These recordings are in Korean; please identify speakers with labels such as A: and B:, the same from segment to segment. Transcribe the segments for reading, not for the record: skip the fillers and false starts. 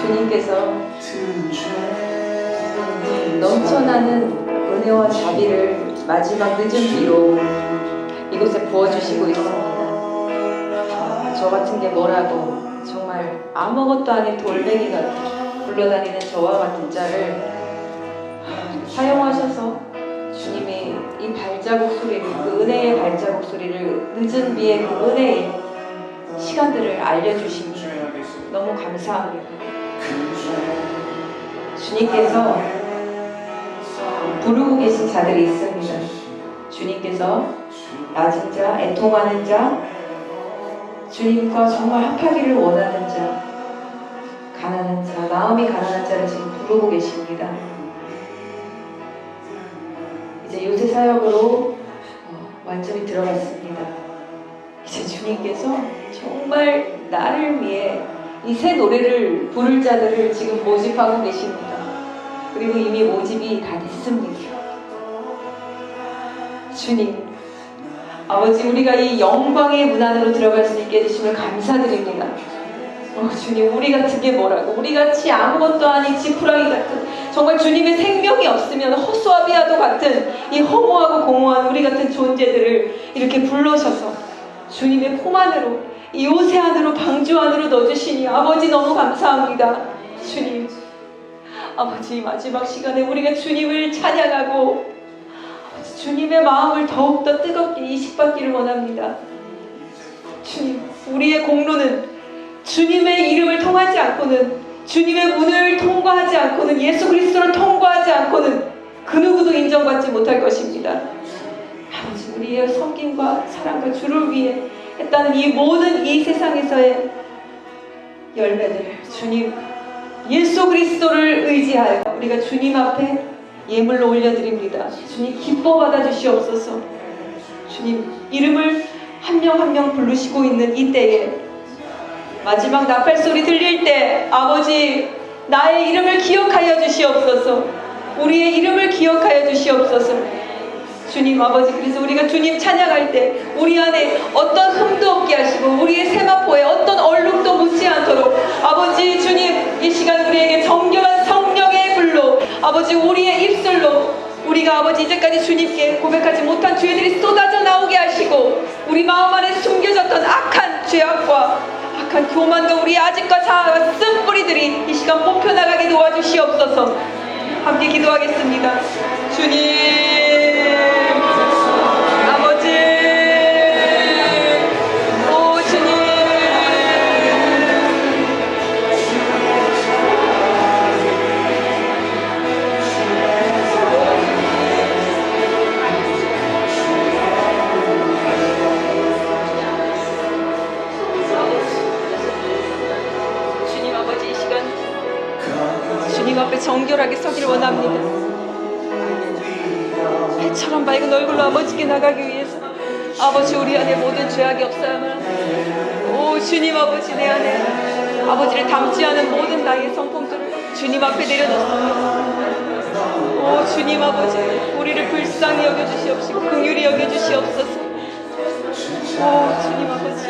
A: 주님께서 넘쳐나는 은혜와 자비를 마지막 늦은 비로 이곳에 부어주시고 있습니다. 저 같은 게 뭐라고, 정말 아무것도 아닌 돌멩이 같은 굴러다니는 저와 같은 자를 사용하셔서 주님이 이 발자국 소리를, 그 은혜의 발자국 소리를, 늦은 비의 그 은혜의 시간들을 알려주시니 너무 감사합니다. 주님께서 부르고 계신 자들이 있습니다. 주님께서 낮은 자, 애통하는 자, 주님과 정말 합하기를 원하는 자, 가난한 자, 마음이 가난한 자를 지금 부르고 계십니다. 이제 요새 사역으로 완전히 들어갔습니다. 이제 아버지 주님께서 정말 나를 위해 이 새 노래를 부를 자들을 지금 모집하고 계십니다. 그리고 이미 모집이 다 됐습니다. 주님, 아버지 우리가 이 영광의 문 안으로 들어갈 수 있게 해주심을 감사드립니다. 주님, 우리 같은 게 뭐라고, 우리 같이 아무것도 아닌 지푸라기 같은, 정말 주님의 생명이 없으면 허수아비와도 같은 이 허무하고 공허한 우리 같은 존재들을 이렇게 불러셔서 주님의 품 안으로, 이 요새 안으로, 방주 안으로 넣어주시니 아버지 너무 감사합니다. 주님, 아버지 마지막 시간에 우리가 주님을 찬양하고 아버지 주님의 마음을 더욱더 뜨겁게 이식받기를 원합니다. 주님, 우리의 공로는 주님의 이름을 통하지 않고는, 주님의 문을 통과하지 않고는, 예수 그리스도를 통과하지 않고는 그 누구도 인정받지 못할 것입니다. 아버지 우리의 섬김과 사랑과 주를 위해 했다는 이 모든 이 세상에서의 열매들, 주님 예수 그리스도를 의지하여 우리가 주님 앞에 예물로 올려드립니다. 주님 기뻐 받아주시옵소서. 주님 이름을 한 명 한 명 부르시고 있는 이때에 마지막 나팔소리 들릴 때 아버지 나의 이름을 기억하여 주시옵소서. 우리의 이름을 기억하여 주시옵소서. 주님 아버지, 그래서 우리가 주님 찬양할 때 우리 안에 어떤 흠도 없게 하시고 우리의 세마포에 어떤 얼룩도 묻지 않도록 아버지 주님 이 시간 우리에게 정결한 성령의 불로 아버지 우리의 입술로 우리가 아버지 이제까지 주님께 고백하지 못한 죄들이 쏟아져 나오게 하시고 우리 마음 안에 숨겨졌던 악한 죄악과 악한 교만과 우리 아직과 자아와 쓴 뿌리들이 이 시간 뽑혀나가게 도와주시옵소서. 함께 기도하겠습니다. 주님 아버지, 오 주님, 주님 아버지 이 시간 주님 앞에 정결하게 서기를 원합니다. 해처럼 밝은 얼굴로 아버지께 나가기 위해서 아버지 우리 안에 모든 죄악이 없어야만, 오 주님 아버지 내 안에 아버지를 닮지 않은 모든 나의 성품들을 주님 앞에 내려놓습니다. 오 주님 아버지 우리를 불쌍히 여겨주시옵시고 긍휼히 여겨주시옵소서. 오 주님 아버지,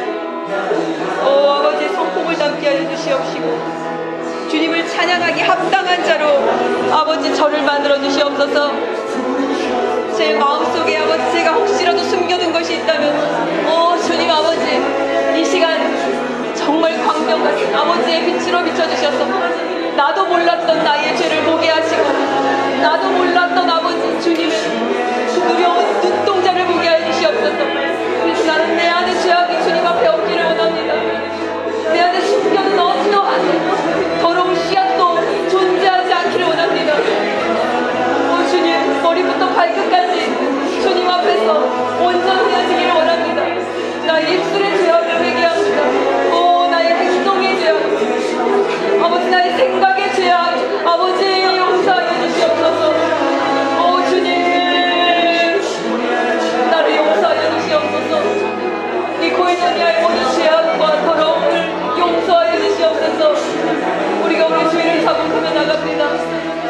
A: 오 아버지의 성품을 담게 하여 주시옵시고 주님을 찬양하기 합당한 자로 아버지 저를 만들어 주시옵소서. 제 마음속에 아버지 제가 혹시라도 숨겨둔 것이 있다면 오 주님 아버지 이 시간 정말 광명 같은 아버지의 빛으로 비춰주셔서 나도 몰랐던 나의 죄를 보게 하시고 나도 몰랐던 아버지 주님의 두려운 눈동자를 보게 해주시옵소서. 그래서 나는 내 안에 죄악이 주님 앞에 없기를 원합니다. 내 안에 숨겨둔 어떠한 더러운 씨앗도 존재하지 않기를 원합니다. 오 주님 머리부터 발끝까지 주님 앞에서 온전해지기를 원합니다. 나의 입술의 죄악을 회개합니다. 오 나의 행동의 죄악, 아버지 나의 생각의 죄악 아버지 용서하여 주시옵소서. 오 주님 나를 용서하여 주시옵소서. 이 고인원이의 모든 죄악과 더러움을 용서하여 주시옵소서. 우리가 우리 죄를 자복하며 나갑니다.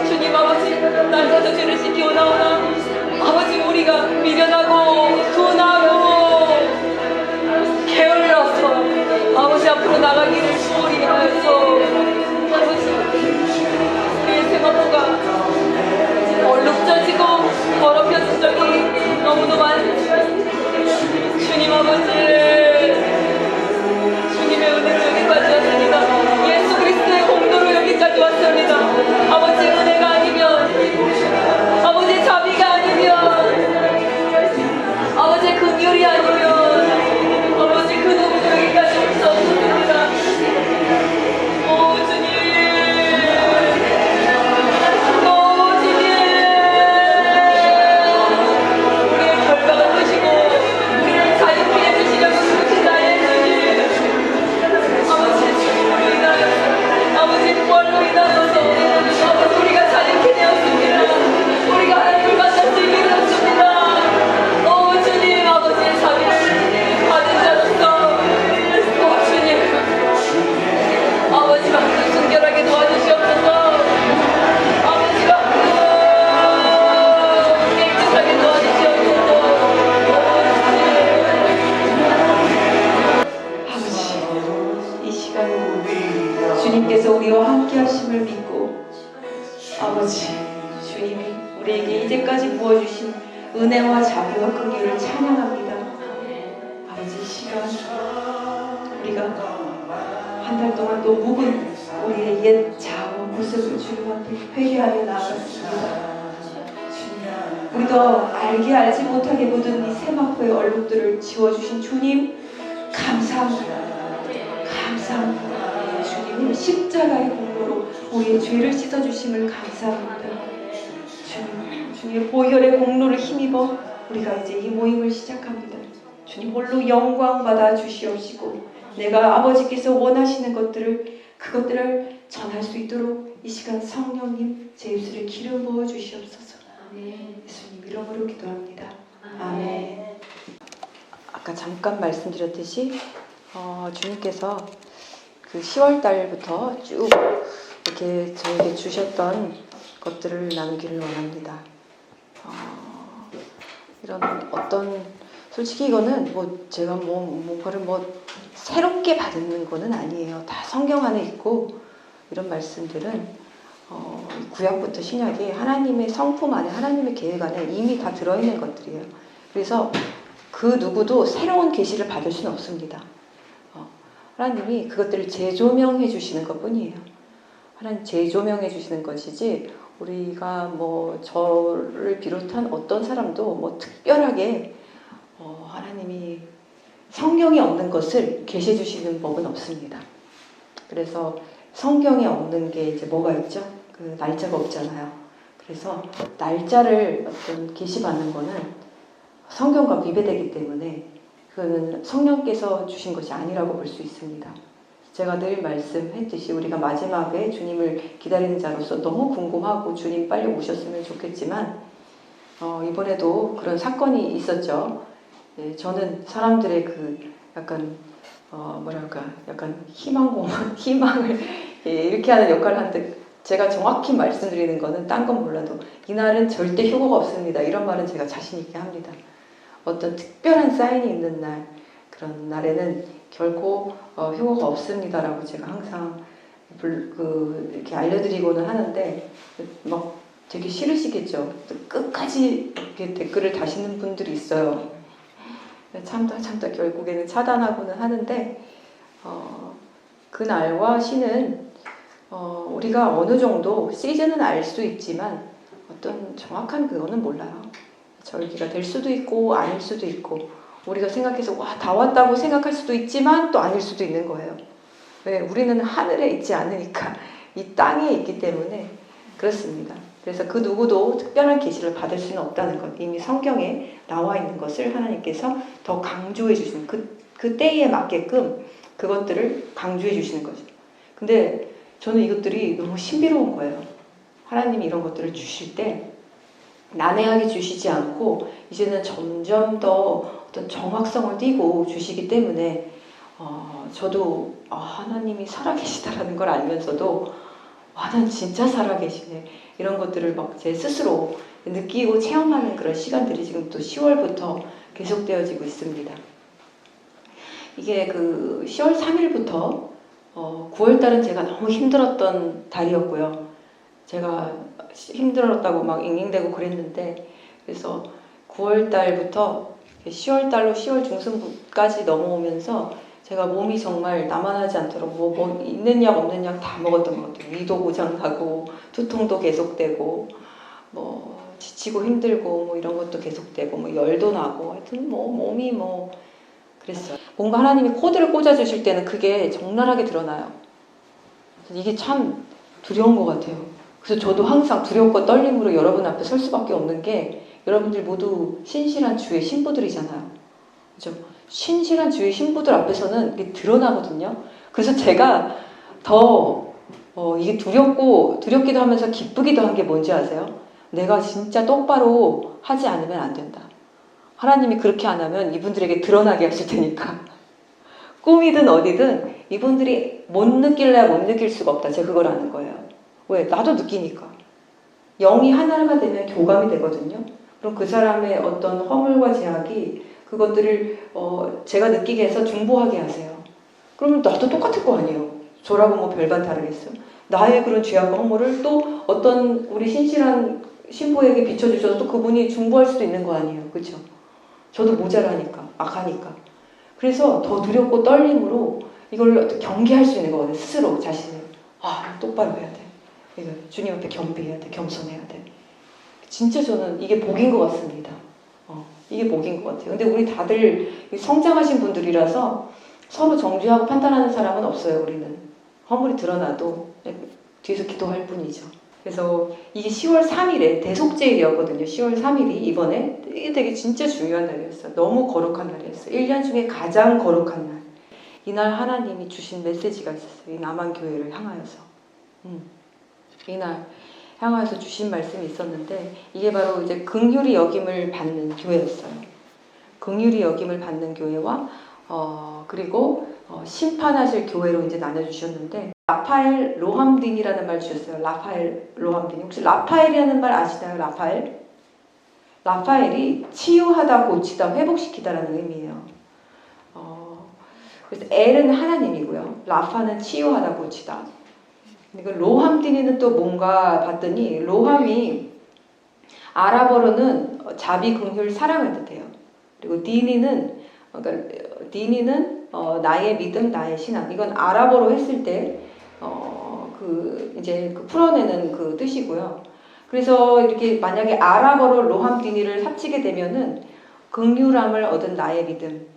A: 주님 아버지 날 찾아 죄를 씻기오 나오나 아버지 우리가 미련하고 둔하고 게을러서 아버지 앞으로 나가기를 소홀히 하여서 아버지 우리의 세마포가 얼룩져지고 더럽혀진 적이 너무도 많습니다. 주님 아버지 주님의 은혜로 여기까지 왔습니다. 예수 그리스도의 공로로 여기까지 왔습니다. 아버지 은혜가 아니면 아버지 자비가 아니면 아버지 긍휼이 아니면 아버지 그 누구도 여기까지 올 수 없습니다. 오 주님, 오 주님 우리의 결박을 드시고 우리를 자유케 해주시려고 주님께서 우리와 함께 하심을 믿고 아버지 주님이 우리에게 이제까지 부어주신 은혜와 자비와 긍휼을 찬양합니다. 아버지 이 시간 우리가 한 달 동안 또 묵은 우리의 옛 자아와 모습을 주님 앞에 회개하며 나아갔습니다. 주님, 우리도 알지 못하게 묻은 이 세마포의 얼룩들을 지워주신 주님 감사합니다. 감사합니다. 주님의 십자가의 공로로 우리의 죄를 씻어주심을 감사합니다. 주님의 보혈의 공로를 힘입어 우리가 이제 이 모임을 시작합니다. 주님 홀로 영광 받아 주시옵시고 내가 아버지께서 원하시는 그것들을 전할 수 있도록 이 시간 성령님 제 입술에 기름 부어 주시옵소서. 예수님 이름으로 기도합니다. 아멘. 아까 잠깐 말씀드렸듯이 주님께서 그 10월 달부터 쭉 이렇게 저에게 주셨던 것들을 나누기를 원합니다. 이런 어떤 솔직히 이거는 제가 뭔가를 새롭게 받는 거는 아니에요. 다 성경 안에 있고 이런 말씀들은 구약부터 신약에 하나님의 성품 안에 하나님의 계획 안에 이미 다 들어있는 것들이에요. 그래서 그 누구도 새로운 계시를 받을 수는 없습니다. 하나님이 그것들을 재조명해 주시는 것 뿐이에요. 하나님 재조명해 주시는 것이지 우리가 저를 비롯한 어떤 사람도 특별하게 하나님이 성경에 없는 것을 계시해 주시는 법은 없습니다. 그래서 성경에 없는 게 이제 뭐가 있죠? 그 날짜가 없잖아요. 그래서 날짜를 어떤 계시받는 거는 성경과 위배되기 때문에 그거는 성령께서 주신 것이 아니라고 볼 수 있습니다. 제가 늘 말씀했듯이 우리가 마지막에 주님을 기다리는 자로서 너무 궁금하고 주님 빨리 오셨으면 좋겠지만 이번에도 그런 사건이 있었죠. 저는 사람들의 그 약간 약간 희망을 이렇게 하는 역할을 하는데 제가 정확히 말씀드리는 거는 딴 건 몰라도 이날은 절대 휴거가 없습니다. 이런 말은 제가 자신 있게 합니다. 어떤 특별한 사인이 있는 날 그런 날에는 결코 휴거가 없습니다라고 제가 항상 이렇게 알려드리고는 하는데 되게 싫으시겠죠. 끝까지 이렇게 댓글을 다시는 분들이 있어요. 참다 결국에는 차단하고는 하는데 그날과 시는 우리가 어느 정도 시즌은 알 수 있지만 어떤 정확한 그거는 몰라요. 절기가 될 수도 있고 아닐 수도 있고 우리가 생각해서 다 왔다고 생각할 수도 있지만 또 아닐 수도 있는 거예요. 왜? 우리는 하늘에 있지 않으니까 이 땅에 있기 때문에 그렇습니다. 그래서 그 누구도 특별한 계시를 받을 수는 없다는 것. 이미 성경에 나와 있는 것을 하나님께서 더 강조해 주시는 그 때에 맞게끔 그것들을 강조해 주시는 거죠. 근데 저는 이것들이 너무 신비로운 거예요. 하나님이 이런 것들을 주실 때 난해하게 주시지 않고 이제는 점점 더 어떤 정확성을 띠고 주시기 때문에 저도 하나님이 살아계시다라는 걸 알면서도 난 진짜 살아계시네. 이런 것들을 제 스스로 느끼고 체험하는 그런 시간들이 지금 또 10월부터 계속되어지고 있습니다. 이게 그 10월 3일부터 9월달은 제가 너무 힘들었던 달이었고요. 제가 힘들었다고 막 잉잉대고 그랬는데 그래서 9월달부터 10월달로 10월 중순까지 넘어오면서 제가 몸이 정말 나만하지 않도록 뭐 있는 약 없는 약 다 먹었던 것 같아요. 위도 고장나고 두통도 계속되고 지치고 힘들고 이런 것도 계속되고 열도 나고 하여튼 몸이 그랬어요. 뭔가 하나님이 코드를 꽂아주실 때는 그게 적나라하게 드러나요. 이게 참 두려운 것 같아요. 그래서 저도 항상 두렵고 떨림으로 여러분 앞에 설 수밖에 없는 게 여러분들 모두 신실한 주의 신부들이잖아요. 그죠? 신실한 주의 신부들 앞에서는 이게 드러나거든요. 그래서 제가 더 이게 두렵기도 하면서 기쁘기도 한 게 뭔지 아세요? 내가 진짜 똑바로 하지 않으면 안 된다. 하나님이 그렇게 안 하면 이분들에게 드러나게 하실 테니까. 꿈이든 어디든 이분들이 못 느낄래야 못 느낄 수가 없다. 제가 그걸 아는 거예요. 왜? 나도 느끼니까. 영이 하나가 되면 교감이 되거든요. 그럼 그 사람의 어떤 허물과 제약이 그것들을 제가 느끼게 해서 중보하게 하세요. 그러면 나도 똑같을 거 아니에요.
B: 저라고 뭐 별반 다르겠어. 나의 그런 죄악과 허물을 또 어떤 우리 신실한 신부에게 비춰주셔서 또 그분이 중보할 수도 있는 거 아니에요. 그렇죠? 저도 모자라니까, 악하니까. 그래서 더 두렵고 떨림으로 이걸 경계할 수 있는 거거든요. 스스로 자신을. 똑바로 해야 돼. 이거 주님 앞에 겸비해야 돼. 겸손해야 돼. 진짜 저는 이게 복인 것 같습니다. 이게 복인 것 같아요. 근데 우리 다들 성장하신 분들이라서 서로 정죄하고 판단하는 사람은 없어요. 우리는. 허물이 드러나도 뒤에서 기도할 뿐이죠. 그래서 이게 10월 3일에 대속제일이었거든요. 10월 3일이 이번에 이게 되게 진짜 중요한 날이었어요. 너무 거룩한 날이었어요. 1년 중에 가장 거룩한 날. 이날 하나님이 주신 메시지가 있었어요. 이 남한교회를 향하여서. 이날 향하여서 주신 말씀이 있었는데 이게 바로 이제 긍휼히 여김을 받는 교회였어요. 긍휼히 여김을 받는 교회와 그리고 심판하실 교회로 이제 나눠주셨는데 라파엘 로함딘이라는 말 주셨어요. 라파엘 로함딘. 혹시 라파엘이라는 말 아시나요? 라파엘? 라파엘이 치유하다, 고치다, 회복시키다라는 의미예요. 그래서 엘은 하나님이고요. 라파는 치유하다, 고치다. 그러니까 로함딘이는 또 뭔가 봤더니 로함이 아랍어로는 자비, 긍휼, 사랑을 뜻해요. 그리고 디니는 나의 믿음, 나의 신앙. 이건 아랍어로 했을 때 이제 풀어내는 그 뜻이고요. 그래서 이렇게 만약에 아랍어로 로함디니를 합치게 되면은 긍휼함을 얻은 나의 믿음,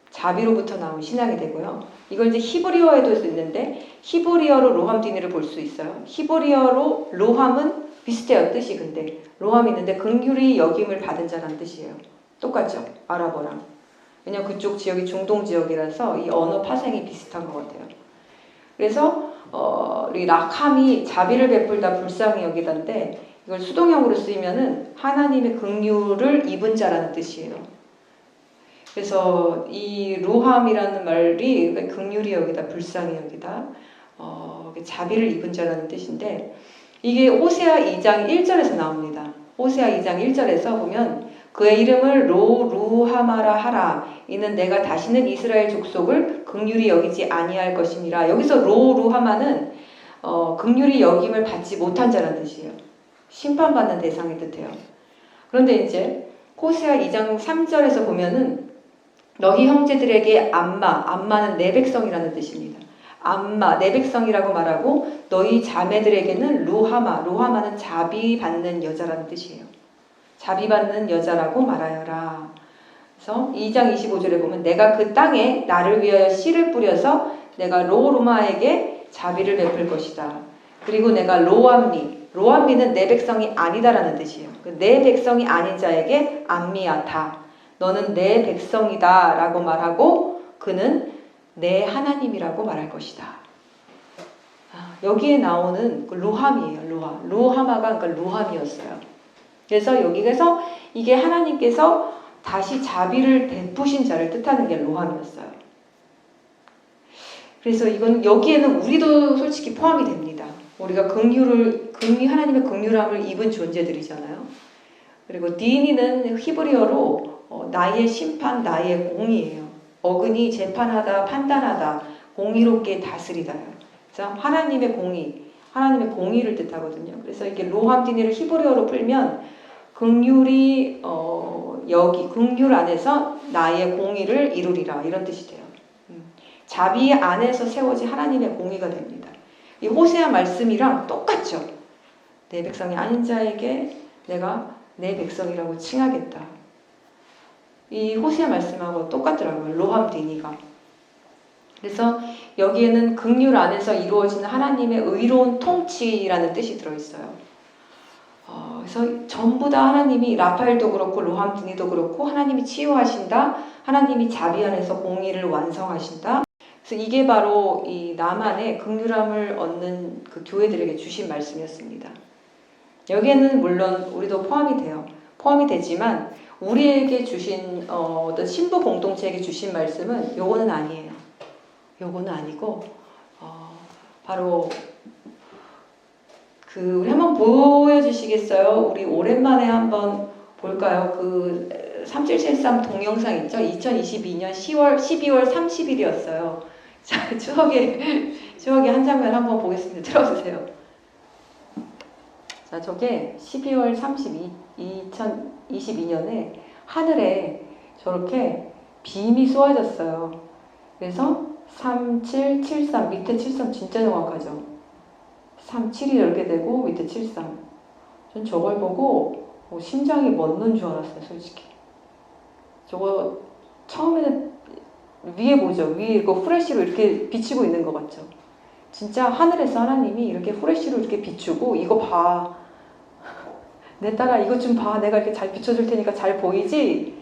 B: 자비로부터 나온 신앙이 되고요. 이걸 이제 히브리어에도 있는데 히브리어로 로함디니를 볼 수 있어요. 히브리어로 로함은 비슷해요. 뜻이 근데 로함이 있는데 긍휼히 여김을 받은 자라는 뜻이에요. 똑같죠? 아랍어랑. 왜냐면 그쪽 지역이 중동 지역이라서 이 언어 파생이 비슷한 것 같아요. 그래서 우리 락함이 자비를 베풀다 불쌍히 여기다인데 이걸 수동형으로 쓰이면은 하나님의 긍휼을 입은 자라는 뜻이에요. 그래서 이 로함이라는 말이 긍휼히 여기다 불쌍히 여기다 자비를 입은 자라는 뜻인데 이게 호세아 2장 1절에서 나옵니다. 호세아 2장 1절에서 보면 그의 이름을 루하마라 하라. 이는 내가 다시는 이스라엘 족속을 긍휼히 여기지 아니할 것이니라. 여기서 루하마는 긍휼히 여김을 받지 못한 자라는 뜻이에요. 심판받는 대상의 뜻이에요. 그런데 이제 호세아 2장 3절에서 보면은 너희 형제들에게 암마는 내 백성이라는 뜻입니다. 암마, 내 백성이라고 말하고 너희 자매들에게는 루하마는 자비 받는 여자라는 뜻이에요. 자비 받는 여자라고 말하여라. 그래서 2장 25절에 보면 내가 그 땅에 나를 위하여 씨를 뿌려서 내가 로루마에게 자비를 베풀 것이다. 그리고 내가 로암미는 내 백성이 아니다라는 뜻이에요. 내 백성이 아닌 자에게 암미야타. 너는 내 백성이다 라고 말하고 그는 내 하나님이라고 말할 것이다. 여기에 나오는 루함이에요. 루하마가 그러니까 루함이었어요. 그래서 여기에서 이게 하나님께서 다시 자비를 베푸신 자를 뜻하는 게 로함이었어요. 그래서 이건 여기에는 우리도 솔직히 포함이 됩니다. 우리가 하나님의 긍휼함을 입은 존재들이잖아요. 그리고 디니는 히브리어로 나의 심판, 나의 공의예요. 어근이 재판하다, 판단하다, 공의롭게 다스리다. 그래서 하나님의 공의를 뜻하거든요. 그래서 이게 로함디니를 히브리어로 풀면 긍휼이 긍휼 안에서 나의 공의를 이루리라 이런 뜻이 돼요. 자비 안에서 세워진 하나님의 공의가 됩니다. 이 호세아 말씀이랑 똑같죠. 내 백성이 아닌 자에게 내가 내 백성이라고 칭하겠다. 이 호세아 말씀하고 똑같더라고요. 로함디니가. 그래서 여기에는 긍휼 안에서 이루어지는 하나님의 의로운 통치라는 뜻이 들어있어요. 그래서 전부 다 하나님이 라파엘도 그렇고 로함디니도 그렇고 하나님이 치유하신다. 하나님이 자비 안에서 공의를 완성하신다. 그래서 이게 바로 이 남한의 긍휼함을 얻는 그 교회들에게 주신 말씀이었습니다. 여기에는 물론 우리도 포함이 되지만 우리에게 주신 어떤 신부 공동체에게 주신 말씀은 요거는 아니에요. 요거는 아니고 바로 우리 한번 보여주시겠어요? 우리 오랜만에 한번 볼까요? 3773 동영상 있죠? 2022년 12월 30일이었어요. 자, 추억의 한 장면 한번 보겠습니다. 틀어주세요. 자, 저게 12월 32, 2022년에 하늘에 저렇게 빔이 쏘아졌어요. 그래서 3773, 밑에 73 진짜 정확하죠. 37이 이렇게 되고 밑에 73. 전 저걸 보고 심장이 멎는 줄 알았어요, 솔직히. 저거 처음에는 위에 보죠. 위에 이거 후레쉬로 이렇게 비치고 있는 것 같죠. 진짜 하늘에서 하나님이 이렇게 후레쉬로 이렇게 비추고 이거 봐. 내 딸아 이것 좀 봐. 내가 이렇게 잘 비춰줄 테니까 잘 보이지?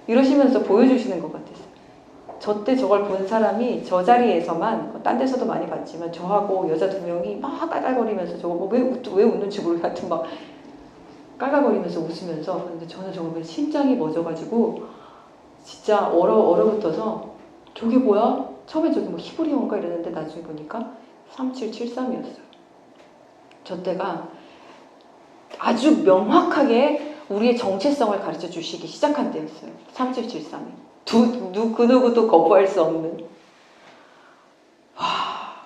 B: 이러시면서 보여주시는 것 같았어요. 저 때 저걸 본 사람이 저 자리에서만, 딴 데서도 많이 봤지만 저하고 여자 2명이 막 깔깔거리면서 저거 왜 웃는지 모르겠고 하여튼 막 깔깔거리면서 웃으면서. 근데 저는 정말 심장이 멎어가지고 진짜 얼어붙어서 저게 뭐야? 처음에 저기 뭐 히브리어인가 이랬는데 나중에 보니까 3773이었어요. 저 때가 아주 명확하게 우리의 정체성을 가르쳐 주시기 시작한 때였어요. 3773이. 그 누구도 거부할 수 없는.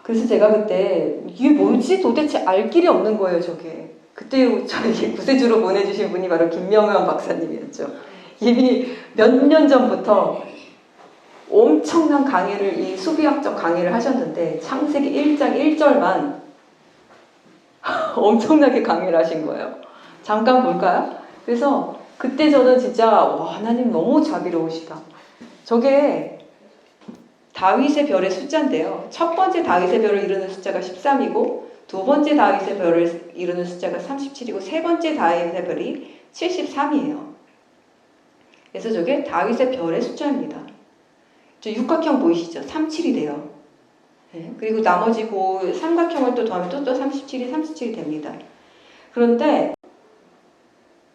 B: 그래서 제가 그때 이게 뭔지 도대체 알 길이 없는 거예요, 저게. 그때 저에게 구세주로 보내주신 분이 바로 김명현 박사님이었죠. 이미 몇 년 전부터 엄청난 강의를, 이 수비학적 강의를 하셨는데 창세기 1장 1절만 엄청나게 강의를 하신 거예요. 잠깐 볼까요? 그래서 그때 저는 진짜 와, 하나님 너무 자비로우시다. 저게 다윗의 별의 숫자인데요. 첫 번째 다윗의 별을 이루는 숫자가 13이고 두 번째 다윗의 별을 이루는 숫자가 37이고 세 번째 다윗의 별이 73이에요. 그래서 저게 다윗의 별의 숫자입니다. 저 육각형 보이시죠? 37이 돼요. 네. 그리고 나머지 그 삼각형을 또 더하면 또 37이 됩니다. 그런데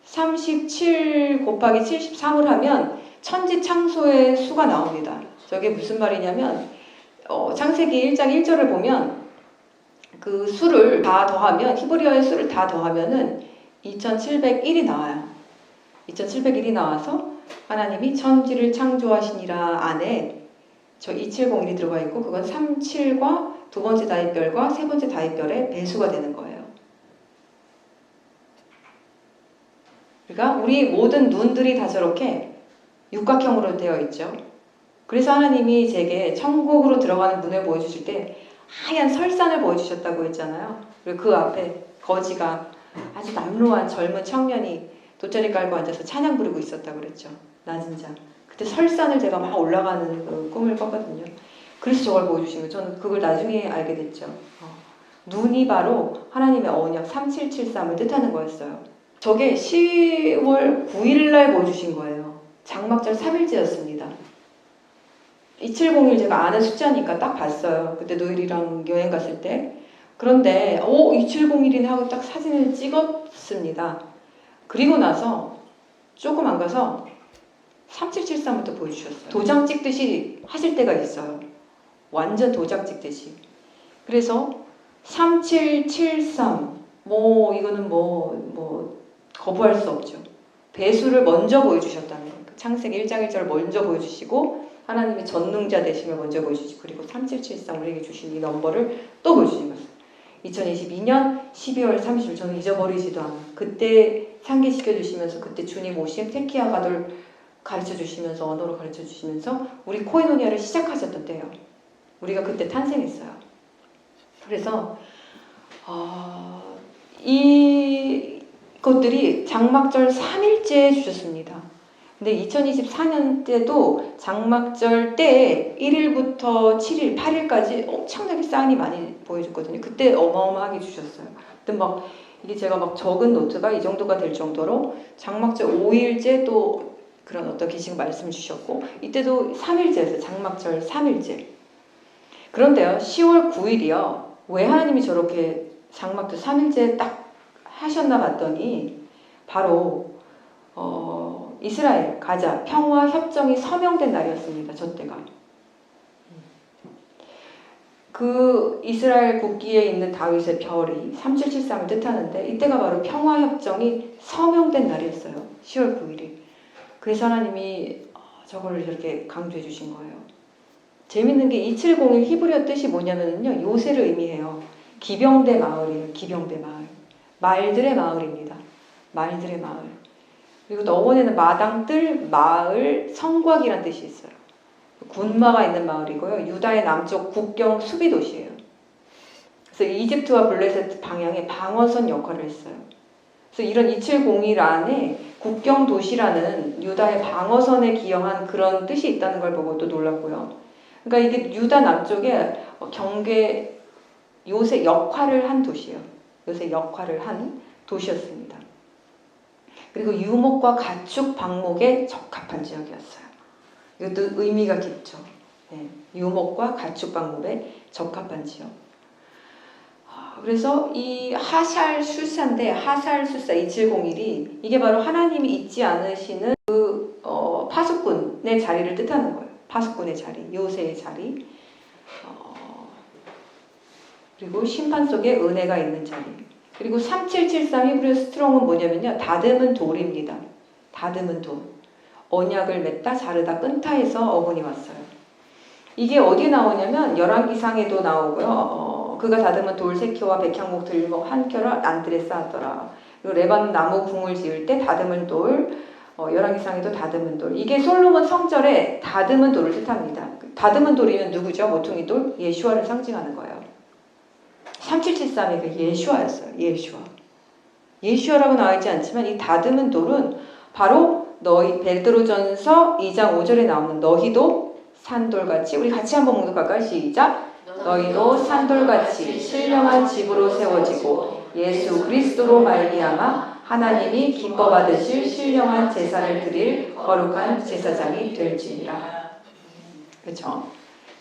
B: 37 곱하기 73을 하면 천지창조의 수가 나옵니다. 저게 무슨 말이냐면 창세기 1장 1절을 보면 그 수를 다 더하면, 히브리어의 수를 다 더하면은 2701이 나와요. 2701이 나와서 하나님이 천지를 창조하시니라 안에 저 270이 들어가 있고 그건 37과 두 번째 다윗별과 세 번째 다윗별의 배수가 되는 거예요. 그러니까 우리 모든 눈들이 다 저렇게 육각형으로 되어 있죠. 그래서 하나님이 제게 천국으로 들어가는 문을 보여주실 때 하얀 설산을 보여주셨다고 했잖아요. 그리고 그 앞에 거지가 아주 남루한 젊은 청년이 돗자리 깔고 앉아서 찬양 부르고 있었다고 그랬죠. 낮은 잠. 그때 설산을 제가 막 올라가는 그 꿈을 꿨거든요. 그래서 저걸 보여주신 거예요. 저는 그걸 나중에 알게 됐죠. 눈이 바로 하나님의 언약 3773을 뜻하는 거였어요. 저게 10월 9일 날 보여주신 거예요. 장막절 3일째였습니다. 2701 제가 아는 숫자니까 딱 봤어요. 그때 노일이랑 여행 갔을 때. 그런데 2701이네 하고 딱 사진을 찍었습니다. 그리고 나서 조금 안 가서 3773부터 보여주셨어요. 도장 찍듯이 하실 때가 있어요. 완전 도장 찍듯이. 그래서 3773 이거는 거부할 수 없죠. 배수를 먼저 보여주셨다는 거예요. 창세기 1장 1절을 먼저 보여주시고 하나님의 전능자 되심을 먼저 보여주시고 그리고 3773 우리에게 주신 이 넘버를 또 보여주신 거예요. 2022년 12월 30일 저는 잊어버리지도 않아요. 그때 상기시켜주시면서 그때 주님 오심 테키아 가돌 가르쳐주시면서 언어로 가르쳐주시면서 우리 코이노니아를 시작하셨던 때예요. 우리가 그때 탄생했어요. 그래서 이 것들이 장막절 3일째 주셨습니다. 근데 2024년 때도 장막절 때 1일부터 7일, 8일까지 엄청나게 사인이 많이 보여줬거든요. 그때 어마어마하게 주셨어요. 근데 이게 제가 적은 노트가 이 정도가 될 정도로 장막절 5일째 또 그런 어떤 계시가 말씀 주셨고 이때도 3일째였어요. 장막절 3일째. 그런데요, 10월 9일이요. 왜 하나님이 저렇게 장막절 3일째 딱 하셨나 봤더니 바로 이스라엘 가자 평화 협정이 서명된 날이었습니다. 저 때가. 그 이스라엘 국기에 있는 다윗의 별이 3773을 뜻하는데 이때가 바로 평화 협정이 서명된 날이었어요. 10월 9일이. 그래서 하나님이 저걸 이렇게 강조해 주신 거예요. 재밌는 게 270의 히브리어 뜻이 뭐냐면요. 요새를 의미해요. 기병대 마을이에요. 기병대 마을. 말들의 마을입니다. 말들의 마을. 그리고 또 어원에는 마당들, 마을, 성곽이라는 뜻이 있어요. 군마가 있는 마을이고요. 유다의 남쪽 국경 수비 도시예요. 그래서 이집트와 블레셋 방향의 방어선 역할을 했어요. 그래서 이런 2701 안에 국경 도시라는 유다의 방어선에 기여한 그런 뜻이 있다는 걸 보고 또 놀랐고요. 그러니까 이게 유다 남쪽에 경계 요새 역할을 한 도시예요. 요새 역할을 한 도시였습니다. 그리고 유목과 가축 방목에 적합한 지역이었어요. 이것도 의미가 깊죠. 네, 유목과 가축 방목에 적합한 지역. 그래서 이 하샬술사인데 하샬술사 2701이 이게 바로 하나님이 잊지 않으시는 그 파수꾼의 자리를 뜻하는 거예요. 파수꾼의 자리, 요새의 자리. 그리고 심판 속에 은혜가 있는 자리. 그리고 3773 히브리어 스트롱은 뭐냐면요. 다듬은 돌입니다. 다듬은 돌. 언약을 맺다, 자르다, 끊다 해서 어근이 왔어요. 이게 어디에 나오냐면 열왕기상에도 나오고요. 그가 다듬은 돌 3켜와 백향목 들목 한 켜를 안뜰에 쌓았더라. 그리고 레바논 나무 궁을 지을 때 다듬은 돌, 열왕기상에도 다듬은 돌. 이게 솔로몬 성전에 다듬은 돌을 뜻합니다. 다듬은 돌이면 누구죠? 모퉁이 돌? 예슈아를 상징하는 거예요. 3773이 그 예슈아였어요. 예슈아. 예슈아라고 나와있지 않지만 이 다듬은 돌은 바로 너희 베드로전서 2장 5절에 나오는 너희도 산돌같이 우리 같이 한번 묵독할까요? 시작. 너희도 산돌같이 신령한 집으로 세워지고 예수 그리스도로 말미암아 하나님이 기뻐 받으실 신령한 제사를 드릴 거룩한 제사장이 될지니라. 그렇죠?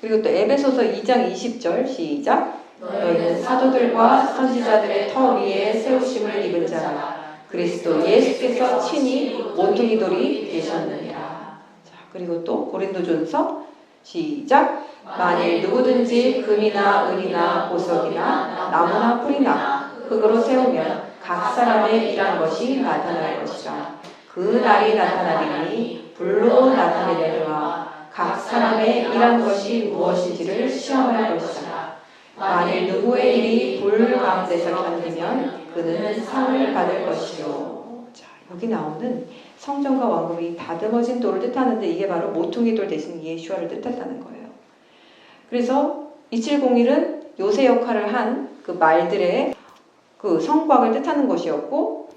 B: 그리고 또 에베소서 2장 20절 시작. 너희는 사도들과 선지자들의 터 위에 세우심을 입은 자라. 그리스도 예수께서 친히 모퉁이 돌이 되셨느니라. 자, 그리고 또 고린도전서 시작. 만일 누구든지 금이나 은이나 보석이나 나무나 풀이나 흙으로 세우면 각 사람의 일한 것이 나타날 것이라. 그 날이 나타나리니 불로 나타내려니와 각 사람의 일한 것이 무엇인지를 시험할 것이라. 만일 누구의 일이 불 가운데서 견디면 그는 상을 받을 것이요. 자, 여기 나오는 성전과 왕궁이 다듬어진 돌을 뜻하는데 이게 바로 모퉁이 돌 대신 예슈아를 뜻한다는 거예요. 그래서 2701은 요새 역할을 한 그 말들의 그 성곽을 뜻하는 것이었고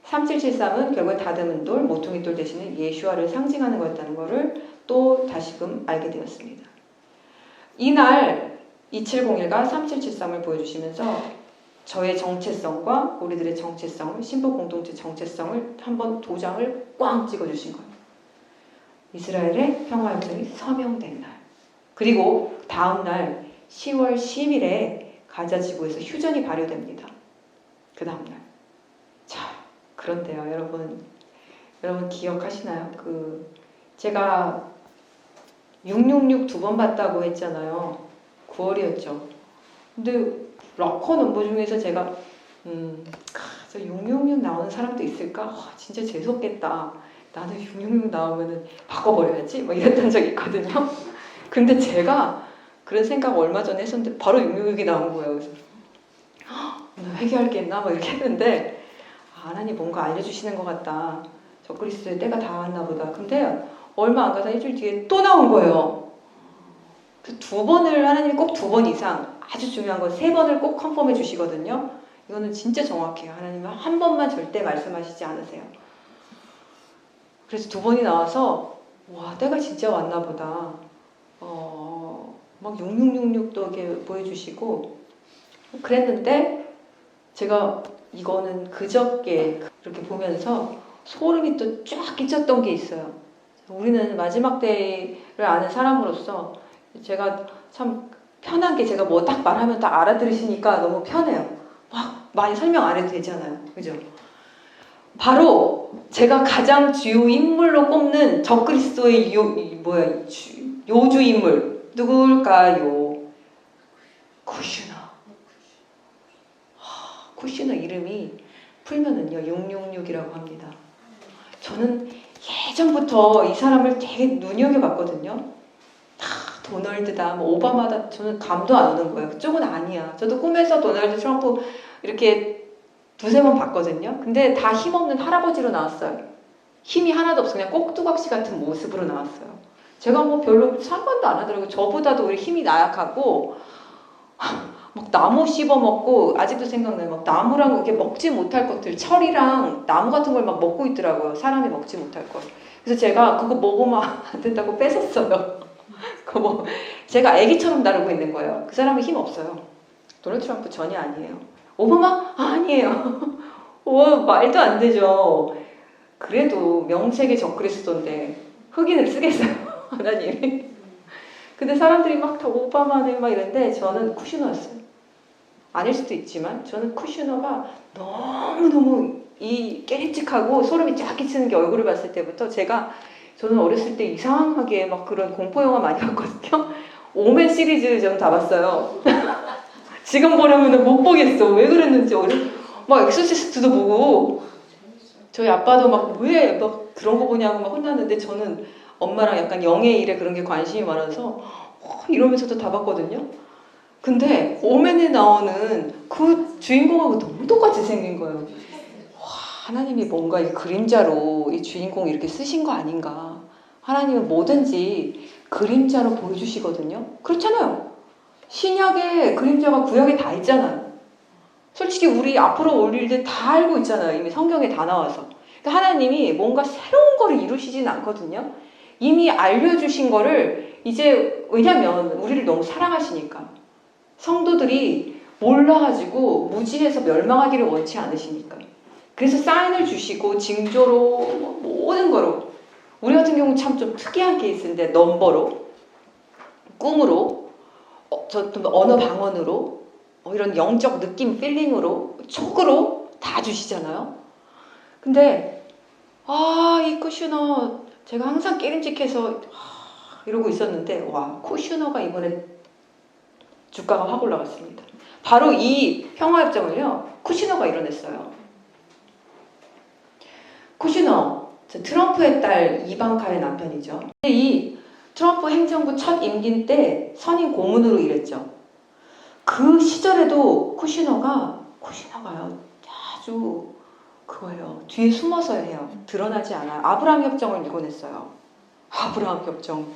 B: 3773은 결국 다듬은 돌, 모퉁이 돌 대신에 예슈아를 상징하는 거였다는 것을 또 다시금 알게 되었습니다. 이날 2701과 3773을 보여주시면서 저의 정체성과 우리들의 정체성을, 신부 공동체 정체성을 한번 도장을 꽝 찍어주신 거예요. 이스라엘의 평화협정이 서명된 날. 그리고 다음 날 10월 10일에 가자 지구에서 휴전이 발효됩니다. 그 다음 날. 자, 그런데요, 여러분 기억하시나요? 제가 666 두 번 봤다고 했잖아요. 9월이었죠. 근데 락커 넘버 중에서 제가 저 666 나오는 사람도 있을까? 진짜 재수없겠다. 나는 666 나오면은 바꿔버려야지. 뭐 이랬던 적이 있거든요. 근데 제가 그런 생각 얼마 전에 했었는데 바로 666이 나온 거예요. 그래서 나 회개할 게 있나? 뭐 이렇게 했는데 하나님 뭔가 알려주시는 것 같다. 저 그리스도의 때가 다 왔나 보다. 근데 얼마 안 가서 일주일 뒤에 또 나온 거예요. 그 2번을 하나님이 꼭 2번 이상 아주 중요한 건 3번을 꼭 컨펌해 주시거든요. 이거는 진짜 정확해요. 하나님은 한 번만 절대 말씀하시지 않으세요. 그래서 2번이 나와서 와, 때가 진짜 왔나 보다. 막 6666도 이렇게 보여주시고 그랬는데 제가 이거는 그저께 이렇게 보면서 소름이 또 쫙 끼쳤던 게 있어요. 우리는 마지막 때를 아는 사람으로서 제가 참 편한 게 제가 뭐 딱 말하면 딱 알아들으시니까 너무 편해요. 막 많이 설명 안 해도 되잖아요. 그죠? 바로 제가 가장 주요 인물로 꼽는 적그리스도의 요주 인물 누굴까요? 쿠슈너. 쿠슈너 이름이 풀면은요 666이라고 합니다. 저는 예전부터 이 사람을 되게 눈여겨봤거든요. 도널드다, 뭐 오바마다 저는 감도 안 오는 거예요. 그쪽은 아니야. 저도 꿈에서 도널드 트럼프 이렇게 두세 번 봤거든요. 근데 다 힘없는 할아버지로 나왔어요. 힘이 하나도 없어. 그냥 꼭두각시 같은 모습으로 나왔어요. 제가 뭐 별로 상관도 안 하더라고요. 저보다도 우리 힘이 나약하고 막 나무 씹어 먹고 아직도 생각나요. 막 나무랑 이렇게 먹지 못할 것들, 철이랑 나무 같은 걸 막 먹고 있더라고요. 사람이 먹지 못할 걸. 그래서 제가 그거 먹으면 안 된다고 뺏었어요. 그 뭐 제가 애기처럼 다루고 있는 거예요. 그 사람은 힘 없어요. 도널드 트럼프 전혀 아니에요. 오바마 아니에요. 말도 안 되죠. 그래도 명색이 적그리스도인데 흑인을 쓰겠어요. 하나님이. 근데 사람들이 막 다 오바마네 막 이랬는데 저는 쿠시너였어요. 아닐 수도 있지만 저는 쿠시너가 너무너무 이 깨릿직하고 소름이 쫙 끼치는 게 얼굴을 봤을 때부터 저는 어렸을 때 이상하게 막 그런 공포영화 많이 봤거든요. 오맨 시리즈 좀 다 봤어요. 지금 보려면 못 보겠어. 왜 그랬는지. 막 엑소시스트도 보고 저희 아빠도 막 왜 막 그런 거 보냐고 막 혼났는데 저는 엄마랑 약간 영의 일에 그런 게 관심이 많아서 이러면서도 다 봤거든요. 근데 오맨에 나오는 그 주인공하고 너무 똑같이 생긴 거예요. 하나님이 뭔가 이 그림자로 이 주인공 이렇게 쓰신 거 아닌가. 하나님은 뭐든지 그림자로 보여주시거든요. 그렇잖아요. 신약에 그림자가 구약에 다 있잖아요. 솔직히 우리 앞으로 올 일들 다 알고 있잖아요. 이미 성경에 다 나와서. 그러니까 하나님이 뭔가 새로운 거를 이루시진 않거든요. 이미 알려주신 거를 이제 왜냐면 우리를 너무 사랑하시니까 성도들이 몰라가지고 무지해서 멸망하기를 원치 않으시니까 그래서 사인을 주시고 징조로 모든 거로 우리 같은 경우 참 좀 특이한 케이스인데 넘버로 꿈으로 언어 방언으로 이런 영적 느낌 필링으로 촉으로 다 주시잖아요. 근데 이 쿠슈너 제가 항상 깨름직해서 이러고 있었는데 와 쿠슈너가 이번에 주가가 확 올라갔습니다. 바로 이 평화협정을요 쿠슈너가 이뤄냈어요. 쿠슈너 트럼프의 딸 이방카의 남편이죠. 근데 이 트럼프 행정부 첫 임기 때 선임 고문으로 일했죠. 그 시절에도 쿠슈너가요 아주 그거예요. 뒤에 숨어서 해요. 드러나지 않아요. 아브라함 협정을 이뤄냈어요. 아브라함 협정.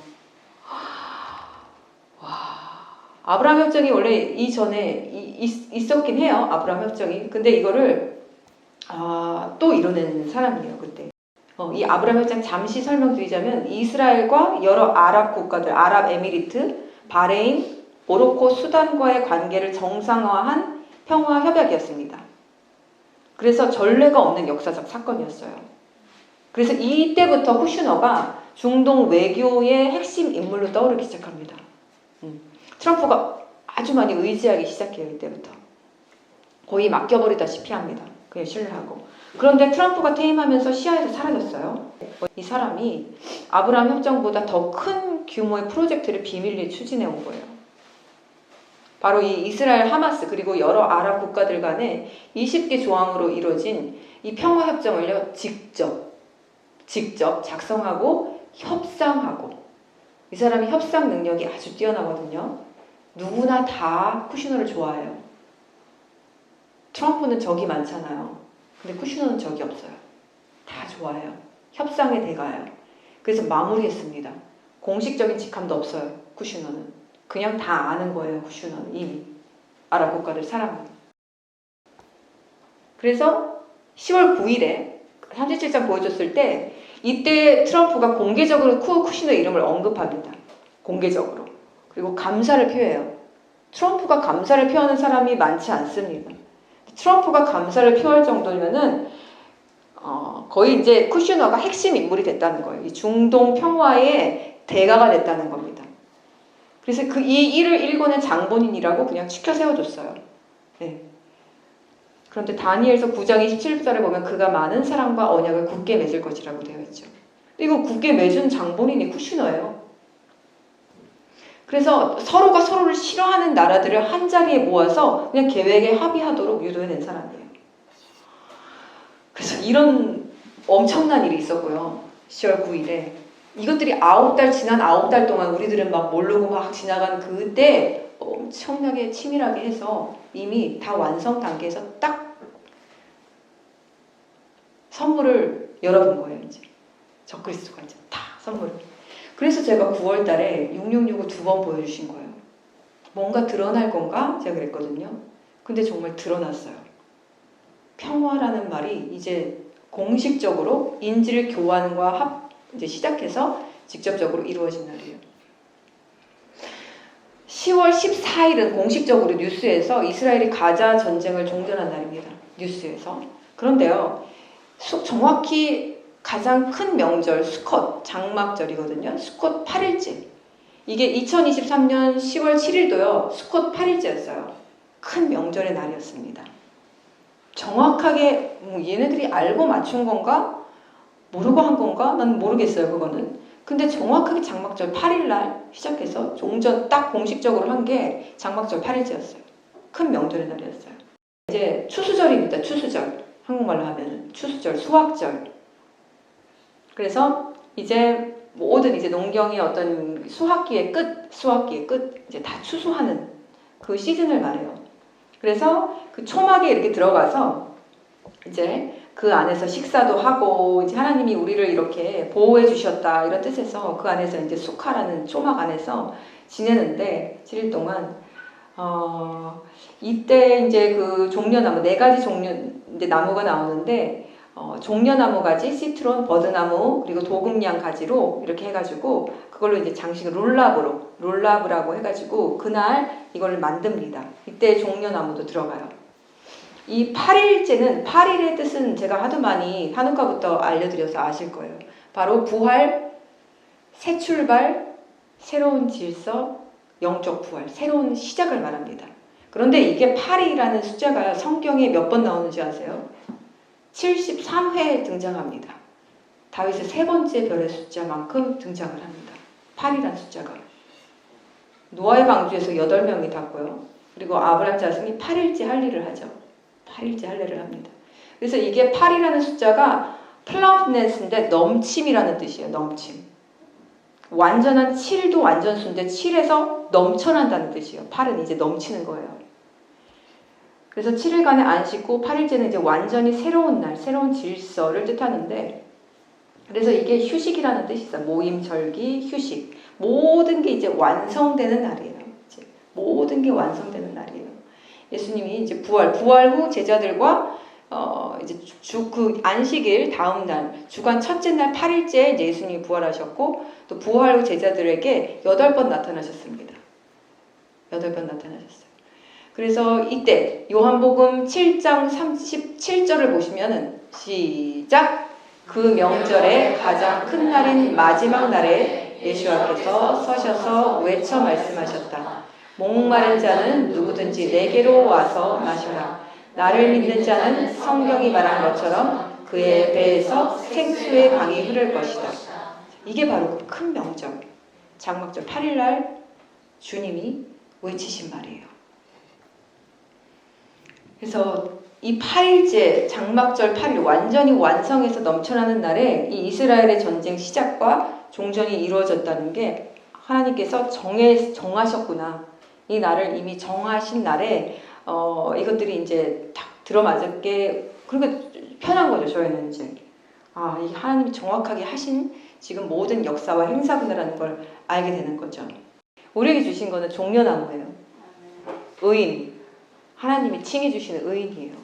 B: 와, 아브라함 협정이 원래 이전에 있었긴 해요. 아브라함 협정이. 근데 이거를 또 이뤄낸 사람이에요. 그때. 이 아브라함 협정 잠시 설명드리자면 이스라엘과 여러 아랍 국가들, 아랍에미리트, 바레인, 모로코, 수단과의 관계를 정상화한 평화 협약이었습니다. 그래서 전례가 없는 역사적 사건이었어요. 그래서 이때부터 쿠슈너가 중동 외교의 핵심 인물로 떠오르기 시작합니다. 트럼프가 아주 많이 의지하기 시작해요. 이때부터. 거의 맡겨버리다시피 합니다. 그냥 신뢰하고. 그런데 트럼프가 퇴임하면서 시야에서 사라졌어요. 이 사람이 아브라함 협정보다 더 큰 규모의 프로젝트를 비밀리에 추진해 온 거예요. 바로 이 이스라엘 하마스 그리고 여러 아랍 국가들 간의 20개 조항으로 이루어진 이 평화협정을요 직접 작성하고 협상하고 이 사람이 협상 능력이 아주 뛰어나거든요. 누구나 다 쿠시너를 좋아해요. 트럼프는 적이 많잖아요. 근데 쿠시너는 적이 없어요. 다 좋아해요. 협상의 대가예요. 그래서 마무리했습니다. 공식적인 직함도 없어요. 쿠시너는. 그냥 다 아는 거예요. 쿠슈너는 이미 아랍 국가들 사람은. 그래서 10월 9일에 37장 보여줬을 때 이때 트럼프가 공개적으로 쿠슈너 이름을 언급합니다. 공개적으로. 그리고 감사를 표해요. 트럼프가 감사를 표하는 사람이 많지 않습니다. 트럼프가 감사를 표할 정도면은 거의 이제 쿠슈너가 핵심 인물이 됐다는 거예요. 이 중동 평화의 대가가 됐다는 겁니다. 그래서 이 일을 일궈낸 장본인이라고 그냥 치켜 세워줬어요. 네. 그런데 다니엘서 9장 27절에 보면 그가 많은 사람과 언약을 굳게 맺을 것이라고 되어 있죠. 이거 굳게 맺은 장본인이 쿠슈너예요. 그래서 서로가 서로를 싫어하는 나라들을 한 자리에 모아서 그냥 계획에 합의하도록 유도해낸 사람이에요. 그래서 이런 엄청난 일이 있었고요. 10월 9일에 이것들이 지난 9달 동안 우리들은 막 모르고 막 지나간 그때 엄청나게 치밀하게 해서 이미 다 완성 단계에서 딱 선물을 열어본 거예요, 이제. 적그리스도가 이제 다 선물을. 그래서 제가 9월 달에 666을 2번 보여주신 거예요. 뭔가 드러날 건가? 제가 그랬거든요. 근데 정말 드러났어요. 평화라는 말이 이제 공식적으로 인질 교환과 이제 시작해서 직접적으로 이루어진 날이에요. 10월 14일은 공식적으로 뉴스에서 이스라엘이 가자 전쟁을 종전한 날입니다. 뉴스에서. 그런데요, 정확히 가장 큰 명절 수컷 장막절이거든요. 수컷 8일째. 이게 2023년 10월 7일도요. 수컷 8일째였어요. 큰 명절의 날이었습니다. 정확하게 얘네들이 알고 맞춘 건가? 모르고 한 건가? 난 모르겠어요. 그거는. 근데 정확하게 장막절 8일날 시작해서 종전 딱 공식적으로 한 게 장막절 8일째였어요. 큰 명절의 날이었어요. 이제 추수절입니다. 추수절. 한국말로 하면 추수절, 수확절. 그래서 이제 모든 이제 농경의 어떤 수확기의 끝, 이제 다 추수하는 그 시즌을 말해요. 그래서 그 초막에 이렇게 들어가서 이제 그 안에서 식사도 하고 이제 하나님이 우리를 이렇게 보호해 주셨다 이런 뜻에서 그 안에서 이제 수카라는 초막 안에서 지내는데 7일 동안 이때 이제 그 종려나무 4가지 종려 이제 나무가 나오는데 종려나무 가지, 시트론, 버드나무 그리고 도금양 가지로 이렇게 해가지고 그걸로 이제 장식을 롤라브라고 해가지고 그날 이걸 만듭니다. 이때 종려나무도 들어가요. 이 8일째는 8일의 뜻은 제가 하도 많이 한우카부터 알려드려서 아실 거예요. 바로 부활, 새 출발, 새로운 질서, 영적 부활, 새로운 시작을 말합니다. 그런데 이게 8이라는 숫자가 성경에 몇 번 나오는지 아세요? 73회 등장합니다. 다윗의 3번째 별의 숫자만큼 등장을 합니다. 8이라는 숫자가. 노아의 방주에서 8명이 탔고요. 그리고 아브람 자손이 8일째 할 일을 하죠. 8일째 할 일을 합니다. 그래서 이게 8이라는 숫자가 플럼프네스인데 넘침이라는 뜻이에요. 넘침. 완전한 7도 완전수인데 7에서 넘쳐난다는 뜻이에요. 8은 이제 넘치는 거예요. 그래서 7일간의 안식 후 8일째는 이제 완전히 새로운 날, 새로운 질서를 뜻하는데 그래서 이게 휴식이라는 뜻이 있어요. 모임, 절기, 휴식. 모든 게 이제 완성되는 날이에요. 이제 모든 게 완성되는 날이에요. 예수님이 이제 부활 후 제자들과 이제 그 안식일 다음 날 주간 첫째 날 8일째 이제 예수님이 부활하셨고 또 부활 후 제자들에게 8번 나타나셨습니다. 8번 나타나셨어요. 그래서 이때 요한복음 7장 37절을 보시면은 시작! 그 명절의 가장 큰 날인 마지막 날에 예수와께서 서셔서 외쳐 말씀하셨다. 목마른 자는 누구든지 내게로 와서 마셔라. 나를 믿는 자는 성경이 말한 것처럼 그의 배에서 생수의 강이 흐를 것이다. 이게 바로 그 큰 명절, 장막절 8일날 주님이 외치신 말이에요. 그래서 이 8일째 장막절 8일 완전히 완성해서 넘쳐나는 날에 이 이스라엘의 전쟁 시작과 종전이 이루어졌다는 게 하나님께서 정하셨구나. 이 날을 이미 정하신 날에 이것들이 이제 딱 들어맞게 그러니까 편한 거죠. 저희는 이제 이 하나님이 정확하게 하신 지금 모든 역사와 행사구나라는 걸 알게 되는 거죠. 우리에게 주신 거는 종려나무예요. 의인. 하나님이 칭해 주시는 의인이에요.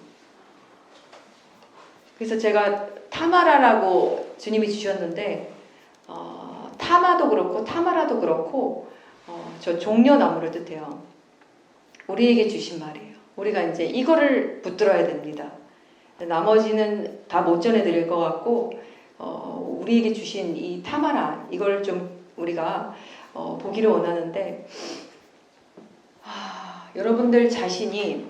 B: 그래서 제가 타마라라고 주님이 주셨는데 타마도 그렇고 타마라도 그렇고 저 종려나무를 뜻해요. 우리에게 주신 말이에요. 우리가 이제 이거를 붙들어야 됩니다. 나머지는 다 못 전해드릴 것 같고 우리에게 주신 이 타마라 이걸 좀 우리가 보기를 원하는데 여러분들 자신이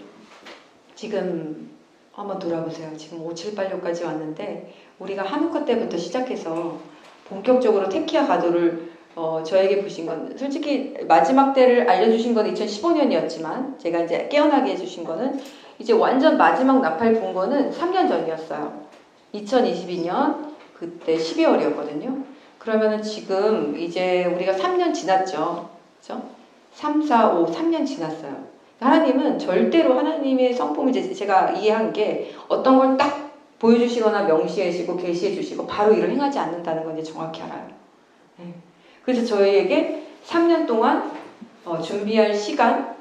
B: 지금 한번 돌아보세요. 지금 5, 7, 8, 6까지 왔는데 우리가 한우카 때부터 시작해서 본격적으로 테키아 가도를 저에게 부신 건 솔직히 마지막 때를 알려주신 건 2015년이었지만 제가 이제 깨어나게 해주신 거는 이제 완전 마지막 나팔 분 거는 3년 전이었어요. 2022년 그때 12월이었거든요. 그러면은 지금 이제 우리가 3년 지났죠. 그죠? 3, 4, 5, 3년 지났어요. 하나님은 절대로 하나님의 성품을 제가 이해한 게 어떤 걸 딱 보여주시거나 명시해 주시고 계시해 주시고 바로 일을 행하지 않는다는 건 이제 정확히 알아요. 네. 그래서 저희에게 3년 동안 준비할 시간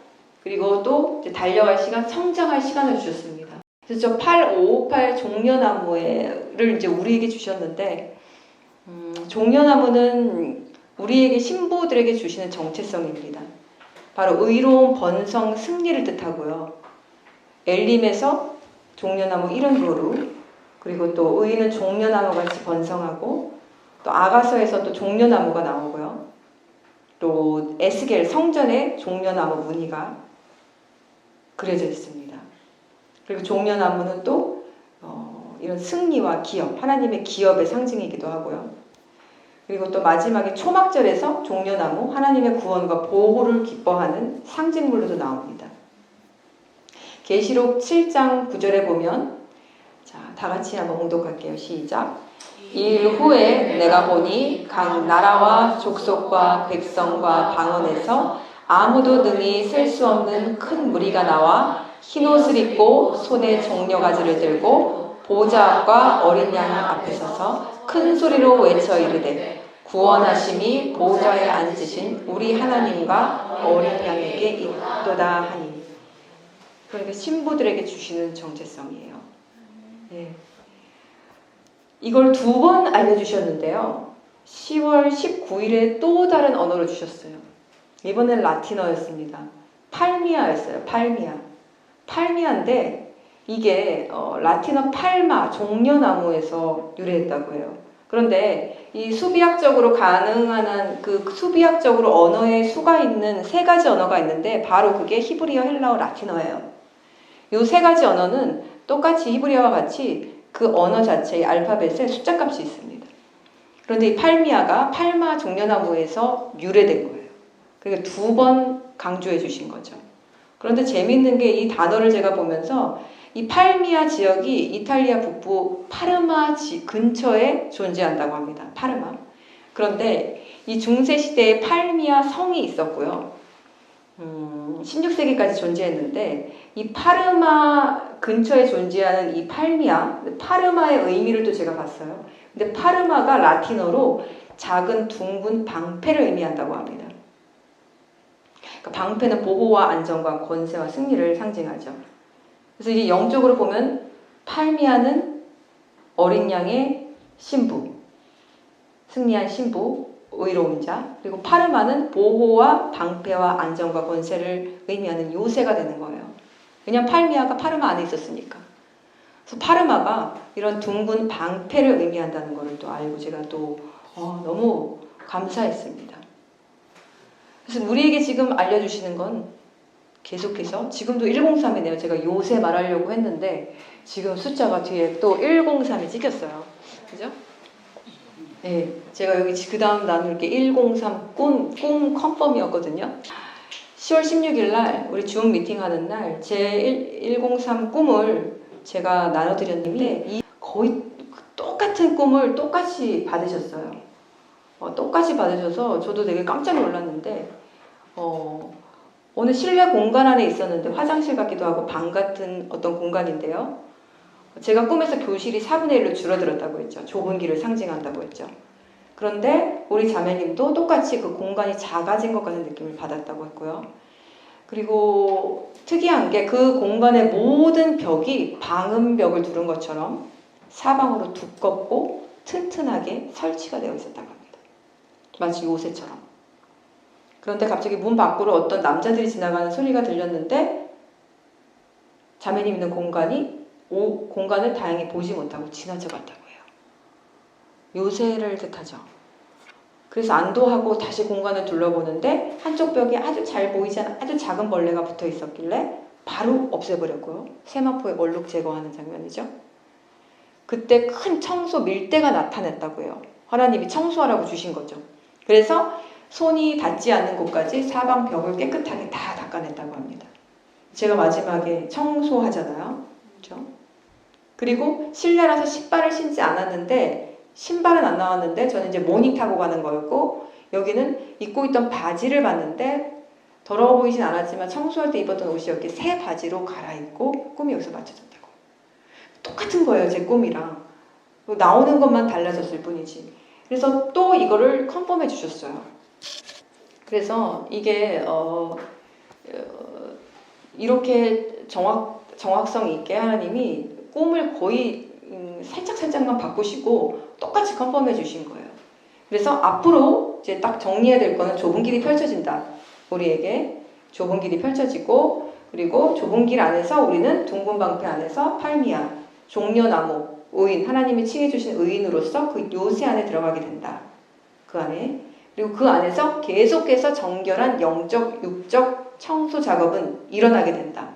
B: 그리고 또 이제 달려갈 시간, 성장할 시간을 주셨습니다. 그래서 저 8558 종려나무를 이제 우리에게 주셨는데 종려나무는 우리에게 신부들에게 주시는 정체성입니다. 바로 의로운 번성 승리를 뜻하고요. 엘림에서 종려나무 이른 그루 그리고 또 의인은 종려나무 같이 번성하고 또 아가서에서 또 종려나무가 나오고요. 또 에스겔 성전에 종려나무 무늬가 그려져 있습니다. 그리고 종려나무는 또 이런 승리와 기업, 하나님의 기업의 상징이기도 하고요. 그리고 또 마지막에 초막절에서 종려나무, 하나님의 구원과 보호를 기뻐하는 상징물로도 나옵니다. 계시록 7장 9절에 보면 자, 다 같이 한번 봉독할게요. 시작. 일 후에 내가 보니 각 나라와 족속과 백성과 방언에서 아무도 능히 셀 수 없는 큰 무리가 나와 흰옷을 입고 손에 종려가지를 들고 보좌 앞과 어린 양 앞에 서서 큰 소리로 외쳐 이르되 구원하심이 보좌에 앉으신 우리 하나님과 어린 양에게 있도다 하니. 그러니까 신부들에게 주시는 정체성이에요. 네. 이걸 2번 알려주셨는데요. 10월 19일에 또 다른 언어로 주셨어요. 이번엔 라틴어였습니다. 팔미아였어요. 팔미아인데 이게 라틴어 팔마, 종려나무에서 유래했다고 해요. 그런데 이 수비학적으로 가능한 그 수비학적으로 언어의 수가 있는 3가지 언어가 있는데 바로 그게 히브리어, 헬라어, 라틴어예요. 이 3가지 언어는 똑같이 히브리어와 같이 그 언어 자체의 알파벳에 숫자 값이 있습니다. 그런데 이 팔미아가 팔마 종려나무에서 유래된 거예요. 그러니까 2번 강조해 주신 거죠. 그런데 재밌는 게 이 단어를 제가 보면서 이 팔미아 지역이 이탈리아 북부 파르마 근처에 존재한다고 합니다. 파르마. 그런데 이 중세시대에 팔미아 성이 있었고요. 16세기까지 존재했는데 이 파르마 근처에 존재하는 이 팔미아, 파르마의 의미를 또 제가 봤어요. 근데 파르마가 라틴어로 작은 둥근 방패를 의미한다고 합니다. 그러니까 방패는 보호와 안정과 권세와 승리를 상징하죠. 그래서 이게 영적으로 보면 팔미아는 어린 양의 신부, 승리한 신부, 의로운 자, 그리고 파르마는 보호와 방패와 안정과 권세를 의미하는 요새가 되는 거예요. 왜냐하면 팔미아가 파르마 안에 있었으니까. 그래서 파르마가 이런 둥근 방패를 의미한다는 것을 또 알고 제가 또 너무 감사했습니다. 그래서 우리에게 지금 알려주시는 건 계속해서 지금도 103이네요. 제가 요새 말하려고 했는데 지금 숫자가 뒤에 또 103이 찍혔어요. 그죠? 네, 제가 여기 그 다음 나눌 게 103 꿈 컨펌이었거든요. 10월 16일 날 우리 줌 미팅 하는 날 제 103 꿈을 제가 나눠드렸는데 거의 똑같은 꿈을 똑같이 받으셨어요. 똑같이 받으셔서 저도 되게 깜짝 놀랐는데 어느 실내 공간 안에 있었는데 화장실 같기도 하고 방 같은 어떤 공간인데요. 제가 꿈에서 교실이 4분의 1로 줄어들었다고 했죠. 좁은 길을 상징한다고 했죠. 그런데 우리 자매님도 똑같이 그 공간이 작아진 것 같은 느낌을 받았다고 했고요. 그리고 특이한 게 그 공간의 모든 벽이 방음벽을 두른 것처럼 사방으로 두껍고 튼튼하게 설치가 되어 있었다고 합니다. 마치 요새처럼. 그런데 갑자기 문 밖으로 어떤 남자들이 지나가는 소리가 들렸는데 자매님 있는 공간을 다행히 보지 못하고 지나쳐 갔다고 해요. 요새를 뜻하죠. 그래서 안도하고 다시 공간을 둘러보는데 한쪽 벽에 아주 잘 보이지 않은 아주 작은 벌레가 붙어 있었길래 바로 없애버렸고요. 세마포에 얼룩 제거하는 장면이죠. 그때 큰 청소 밀대가 나타났다고 해요. 하나님이 청소하라고 주신 거죠. 그래서 손이 닿지 않는 곳까지 사방 벽을 깨끗하게 다 닦아냈다고 합니다. 제가 마지막에 청소하잖아요. 그렇죠? 그리고 실내라서 신발을 신지 않았는데 신발은 안 나왔는데 저는 이제 모닝 타고 가는 거였고, 여기는 입고 있던 바지를 봤는데 더러워 보이진 않았지만 청소할 때 입었던 옷이었기에 새 바지로 갈아입고 꿈이 여기서 맞춰졌다고. 똑같은 거예요, 제 꿈이랑. 나오는 것만 달라졌을 뿐이지. 그래서 또 이거를 컨펌해 주셨어요. 그래서 이게 이렇게 정확성 있게 하나님이 꿈을 거의 살짝만 바꾸시고 똑같이 컨펌해 주신 거예요. 그래서 앞으로 이제 딱 정리해야 될 거는 좁은 길이 펼쳐진다. 우리에게 좁은 길이 펼쳐지고, 그리고 좁은 길 안에서 우리는 둥근 방패 안에서 팔미야, 종려나무, 의인, 하나님이 칭해 주신 의인으로서 그 요새 안에 들어가게 된다. 그 안에. 그리고 그 안에서 계속해서 정결한 영적, 육적 청소 작업은 일어나게 된다.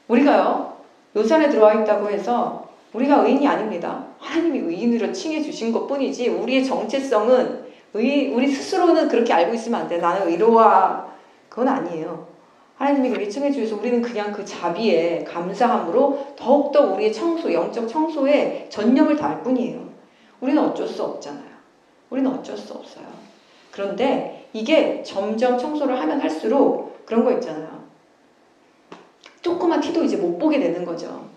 B: 우리가요, 요새 안에 들어와 있다고 해서 우리가 의인이 아닙니다. 하나님이 의인으로 칭해 주신 것 뿐이지, 우리의 정체성은 우리 스스로는 그렇게 알고 있으면 안 돼. 나는 의로와, 그건 아니에요. 하나님이 그렇게 칭해 주셔서 우리는 그냥 그 자비에 감사함으로 더욱더 우리의 청소, 영적 청소에 전념을 다할 뿐이에요. 우리는 어쩔 수 없잖아요. 우리는 어쩔 수 없어요. 그런데 이게 점점 청소를 하면 할수록 그런 거 있잖아요. 조그만 티도 이제 못 보게 되는 거죠.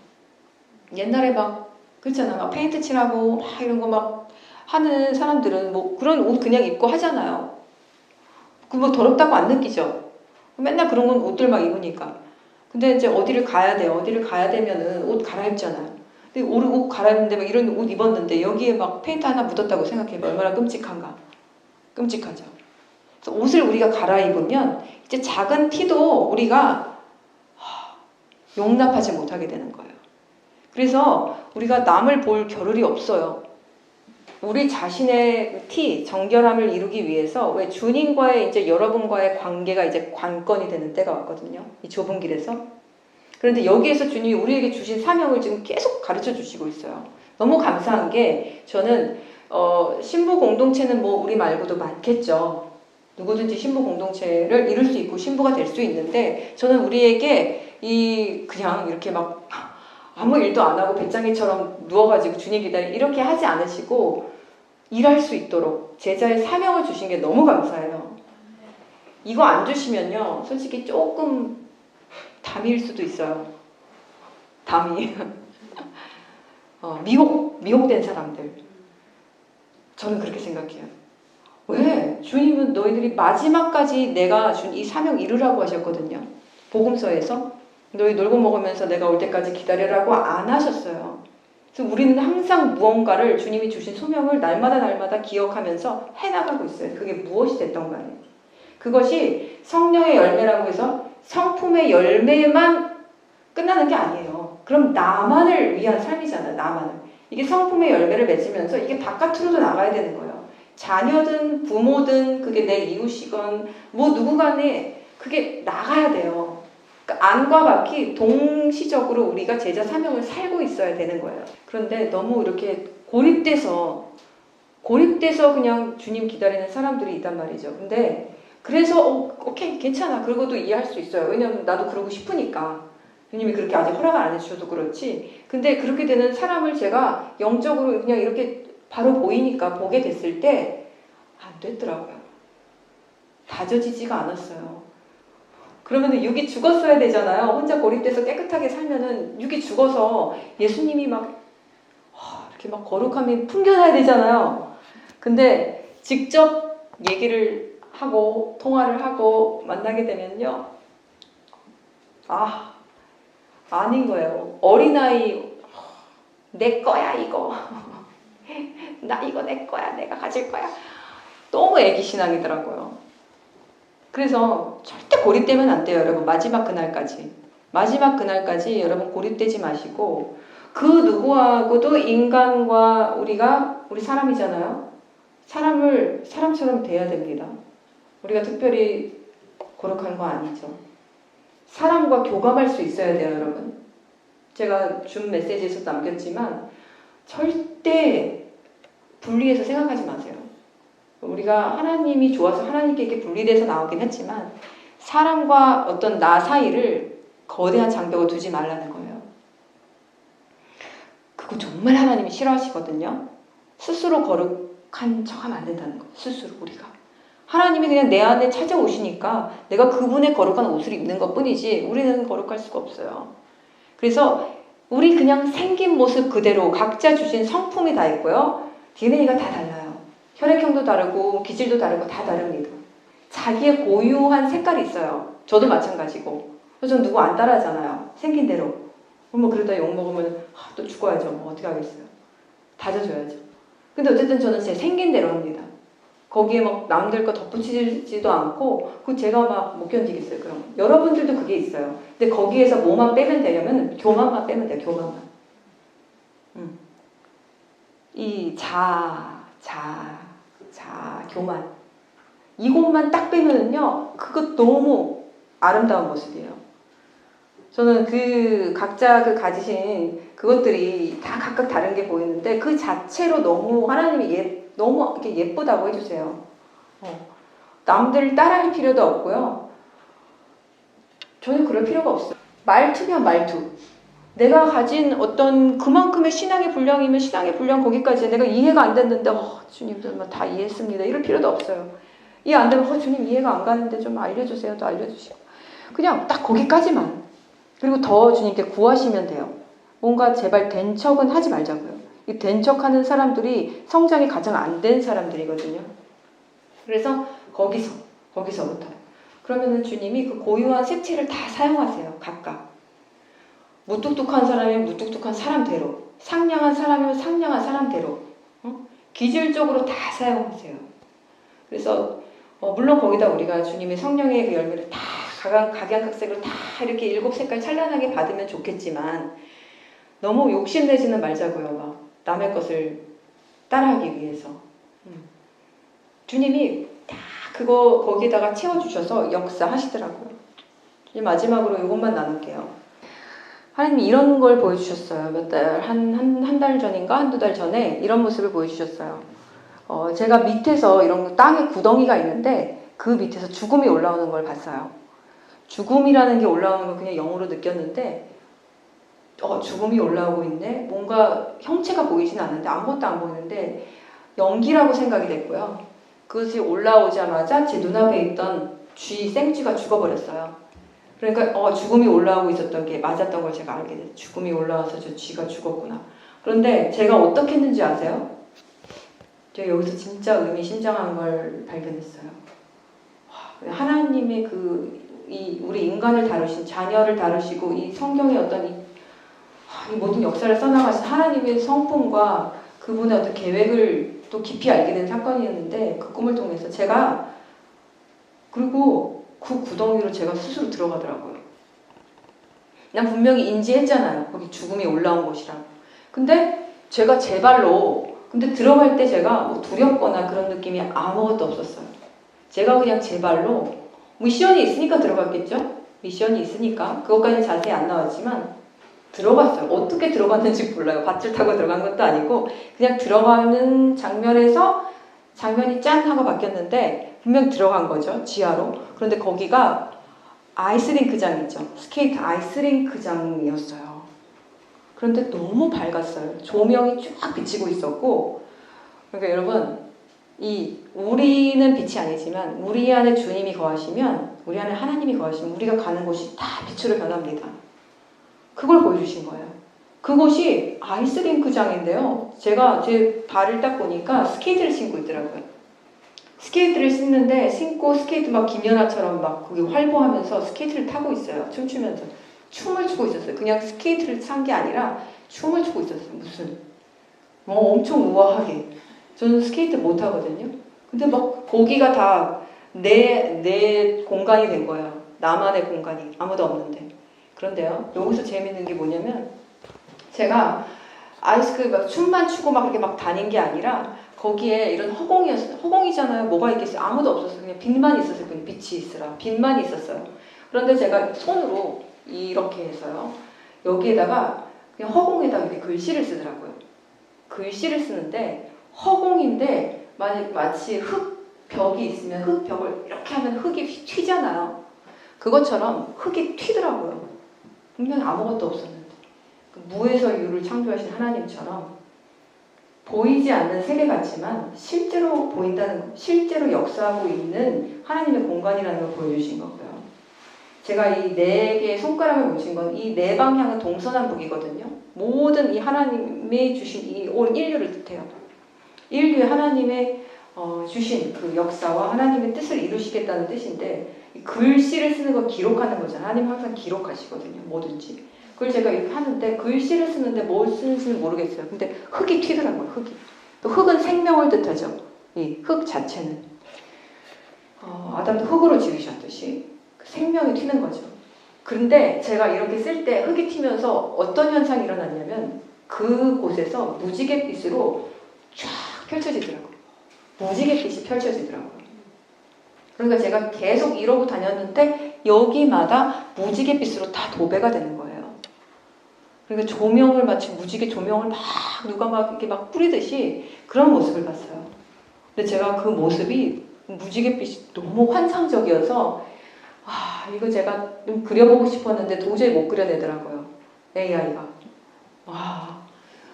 B: 옛날에 막 그렇잖아. 막 페인트 칠하고 막 이런 거 막 하는 사람들은 뭐 그런 옷 그냥 입고 하잖아요. 그 뭐 더럽다고 안 느끼죠. 맨날 그런 건 옷들 막 입으니까. 근데 이제 어디를 가야 돼요. 어디를 가야 되면은 옷 갈아입잖아요. 근데 옷 갈아입는데 막 이런 옷 입었는데 여기에 막 페인트 하나 묻었다고 생각해봐. 얼마나 끔찍한가. 끔찍하죠. 그래서 옷을 우리가 갈아입으면 이제 작은 티도 우리가 용납하지 못하게 되는 거예요. 그래서 우리가 남을 볼 겨를이 없어요. 우리 자신의 정결함을 이루기 위해서 왜 주님과의 이제 여러분과의 관계가 이제 관건이 되는 때가 왔거든요. 이 좁은 길에서. 그런데 여기에서 주님이 우리에게 주신 사명을 지금 계속 가르쳐 주시고 있어요. 너무 감사한 게 저는 신부 공동체는 뭐 우리 말고도 많겠죠. 누구든지 신부 공동체를 이룰 수 있고 신부가 될 수 있는데 저는 우리에게 그냥 이렇게 막 아무 일도 안 하고 배짱이처럼 누워가지고 주님 기다리 이렇게 하지 않으시고 일할 수 있도록 제자의 사명을 주신 게 너무 감사해요. 이거 안 주시면요, 솔직히 조금 담일 수도 있어요. 담이 미혹된 사람들. 저는 그렇게 생각해요. 왜? 주님은 너희들이 마지막까지 내가 준 이 사명 이루라고 하셨거든요. 복음서에서 너희 놀고 먹으면서 내가 올 때까지 기다리라고 안 하셨어요. 그래서 우리는 항상 무언가를 주님이 주신 소명을 날마다 기억하면서 해나가고 있어요. 그게 무엇이 됐던 간에. 그것이 성령의 열매라고 해서 성품의 열매만 끝나는 게 아니에요. 그럼 나만을 위한 삶이잖아요. 나만을. 이게 성품의 열매를 맺으면서 이게 바깥으로도 나가야 되는 거예요. 자녀든 부모든 그게 내 이웃이건 뭐 누구 간에 그게 나가야 돼요. 그러니까 안과 밖이 동시적으로 우리가 제자 사명을 살고 있어야 되는 거예요. 그런데 너무 이렇게 고립돼서 그냥 주님 기다리는 사람들이 있단 말이죠. 근데 그래서 오케이 괜찮아 그러고도 이해할 수 있어요. 왜냐면 나도 그러고 싶으니까. 주님이 그렇게 아직 허락을 안 해주셔도 그렇지. 근데 그렇게 되는 사람을 제가 영적으로 그냥 이렇게 바로 보이니까 보게 됐을 때 안 됐더라고요. 다져지지가 않았어요. 그러면은 육이 죽었어야 되잖아요. 혼자 고립돼서 깨끗하게 살면은 육이 죽어서 예수님이 이렇게 막 거룩함이 풍겨나야 되잖아요. 근데 직접 얘기를 하고 통화를 하고 만나게 되면요. 아닌 거예요. 어린아이 내 거야 이거. 나 이거 내 거야. 내가 가질 거야. 너무 애기 신앙이더라고요. 그래서 절대 고립되면 안 돼요, 여러분. 마지막 그날까지 여러분 고립되지 마시고 그 누구하고도 인간과 우리 사람이잖아요. 사람을 사람처럼 대해야 됩니다. 우리가 특별히 거룩한 거 아니죠. 사람과 교감할 수 있어야 돼요, 여러분. 제가 준 메시지에서 남겼지만 절대 분리해서 생각하지 마세요. 우리가 하나님이 좋아서 하나님께 이렇게 분리돼서 나오긴 했지만 사람과 어떤 나 사이를 거대한 장벽을 두지 말라는 거예요. 그거 정말 정말 하나님이 싫어하시거든요. 스스로 거룩한 척하면 안 된다는 거예요. 스스로 우리가. 하나님이 그냥 내 안에 찾아오시니까 내가 그분의 거룩한 옷을 입는 것뿐이지 우리는 거룩할 수가 없어요. 그래서 우리 그냥 생긴 모습 그대로 각자 주신 성품이 다 있고요. DNA가 다 달라요. 혈액형도 다르고 기질도 다르고 다 다릅니다. 자기의 고유한 색깔이 있어요. 저도 마찬가지고. 그래서 저는 누구 안 따라하잖아요. 생긴 대로. 그럼 뭐 그러다 욕먹으면 또 죽어야죠. 뭐 어떻게 하겠어요. 다져줘야죠. 근데 어쨌든 저는 제 생긴 대로 합니다. 거기에 막 남들 거 덧붙이지도 않고 그 제가 막 못 견디겠어요. 그럼 여러분들도 그게 있어요. 근데 거기에서 뭐만 빼면 되냐면 교만만 빼면 돼요. 교만만. 이 교만. 이것만 딱 빼면은요, 그것 너무 아름다운 모습이에요. 저는 그 각자 그 가지신 그것들이 다 각각 다른 게 보이는데 그 자체로 너무 하나님이 너무 이렇게 예쁘다고 해주세요. 남들 따라할 필요도 없고요. 전혀 그럴 필요가 없어요. 말투면 말투. 내가 가진 어떤 그만큼의 신앙의 분량이면 신앙의 분량 거기까지 내가 이해가 안 됐는데 주님도 다 이해했습니다. 이럴 필요도 없어요. 이해 안 되면 주님 이해가 안 가는데 좀 알려주세요. 또 알려주시고. 그냥 딱 거기까지만. 그리고 더 주님께 구하시면 돼요. 뭔가 제발 된 척은 하지 말자고요. 이 된 척하는 사람들이 성장이 가장 안 된 사람들이거든요. 그래서 거기서부터. 그러면은 주님이 그 고유한 색채를 다 사용하세요. 각각. 무뚝뚝한 사람이면 무뚝뚝한 사람대로, 상냥한 사람이면 상냥한 사람대로, 기질적으로 다 사용하세요. 그래서 물론 거기다 우리가 주님의 성령의 그 열매를 다 각양각색으로 다 이렇게 7색깔 찬란하게 받으면 좋겠지만 너무 욕심내지는 말자고요. 막 남의 것을 따라하기 위해서. 주님이 다 그거 거기다가 채워주셔서 역사하시더라고요. 이제 마지막으로 이것만 나눌게요. 하나님이 이런 걸 보여주셨어요. 한 달 전인가 한두 달 전에 이런 모습을 보여주셨어요. 제가 밑에서 이런 땅에 구덩이가 있는데 그 밑에서 죽음이 올라오는 걸 봤어요. 죽음이라는 게 올라오는 걸 그냥 영으로 느꼈는데 죽음이 올라오고 있네. 뭔가 형체가 보이진 않는데 아무것도 안 보이는데 연기라고 생각이 됐고요. 그것이 올라오자마자 제 눈앞에 있던 생쥐가 죽어버렸어요. 그러니까 죽음이 올라오고 있었던 게 맞았던 걸 제가 알게 됐어요. 죽음이 올라와서 저 쥐가 죽었구나. 그런데 제가 어떻게 했는지 아세요? 제가 여기서 진짜 의미심장한 걸 발견했어요. 하나님의 우리 인간을 다루신 자녀를 다루시고 이 성경의 어떤 이 모든 역사를 써나가신 하나님의 성품과 그분의 어떤 계획을 또 깊이 알게 된 사건이었는데 그 꿈을 통해서 그리고 그 구덩이로 제가 스스로 들어가더라고요. 난 분명히 인지했잖아요. 거기 죽음이 올라온 곳이라고. 근데 제가 제 발로 들어갈 때 제가 뭐 두렵거나 그런 느낌이 아무것도 없었어요. 제가 그냥 제 발로 미션이 있으니까 들어갔겠죠? 미션이 있으니까 그것까지는 자세히 안 나왔지만 들어갔어요. 어떻게 들어갔는지 몰라요. 밧줄 타고 들어간 것도 아니고 그냥 들어가는 장면이 짠 하고 바뀌었는데 분명 들어간 거죠. 지하로. 그런데 거기가 아이스링크장 있죠. 스케이트 아이스링크장이었어요. 그런데 너무 밝았어요. 조명이 쫙 비치고 있었고 그러니까 여러분 우리는 빛이 아니지만 우리 안에 주님이 거하시면 우리 안에 하나님이 거하시면 우리가 가는 곳이 다 빛으로 변합니다. 그걸 보여주신 거예요. 그곳이 아이스링크장인데요. 제가 제 발을 딱 보니까 스케이트를 신고 있더라고요. 스케이트를 신고 스케이트 막 김연아처럼 막 거기 활보하면서 스케이트를 타고 있어요. 춤추면서. 춤을 추고 있었어요. 그냥 스케이트를 탄 게 아니라 춤을 추고 있었어요. 무슨. 엄청 우아하게. 저는 스케이트 못 하거든요. 근데 막 거기가 다 내 공간이 된 거예요. 나만의 공간이. 아무도 없는데. 그런데요. 여기서 재밌는 게 뭐냐면 제가 막 춤만 추고 막 그렇게 막 다닌 게 아니라 거기에 이런 허공이었어요. 허공이잖아요. 뭐가 있겠어요. 아무도 없었어요. 그냥 빛만 있었어요. 그냥 빛이 있으라. 빛만 있었어요. 그런데 제가 손으로 이렇게 해서요. 여기에다가 그냥 허공에다가 이렇게 글씨를 쓰더라고요. 글씨를 쓰는데 허공인데 마치 흙벽이 있으면 흙벽을 이렇게 하면 흙이 튀잖아요. 그것처럼 흙이 튀더라고요. 분명히 아무것도 없었는데 무에서 유를 창조하신 하나님처럼 보이지 않는 세계 같지만 실제로 보인다는 것, 실제로 역사하고 있는 하나님의 공간이라는 걸 보여주신 거고요. 제가 이 네 개의 손가락을 보신 건 이 네 방향은 동서남북이거든요. 모든 이 하나님의 주신 이 온 인류를 뜻해요. 인류의 하나님의 주신 그 역사와 하나님의 뜻을 이루시겠다는 뜻인데, 이 글씨를 쓰는 거 기록하는 거잖아요. 하나님 항상 기록하시거든요. 뭐든지. 그걸 제가 이렇게 하는데 글씨를 쓰는데 뭘 쓰는지는 모르겠어요. 근데 흙이 튀더라고요. 흙이. 또 흙은 생명을 뜻하죠. 이 흙 자체는. 아담도 흙으로 지으셨듯이 생명이 튀는 거죠. 그런데 제가 이렇게 쓸 때 흙이 튀면서 어떤 현상이 일어났냐면 그곳에서 무지갯빛으로 쫙 펼쳐지더라고요. 무지갯빛이 펼쳐지더라고요. 그러니까 제가 계속 이러고 다녔는데 여기마다 무지갯빛으로 다 도배가 되는 거예요. 그러니까 조명을 마치 무지개 조명을 막 누가 막 이렇게 막 뿌리듯이 그런 모습을 봤어요. 근데 제가 그 모습이 무지갯빛이 너무 환상적이어서 이거 제가 좀 그려보고 싶었는데 도저히 못 그려내더라고요. AI가.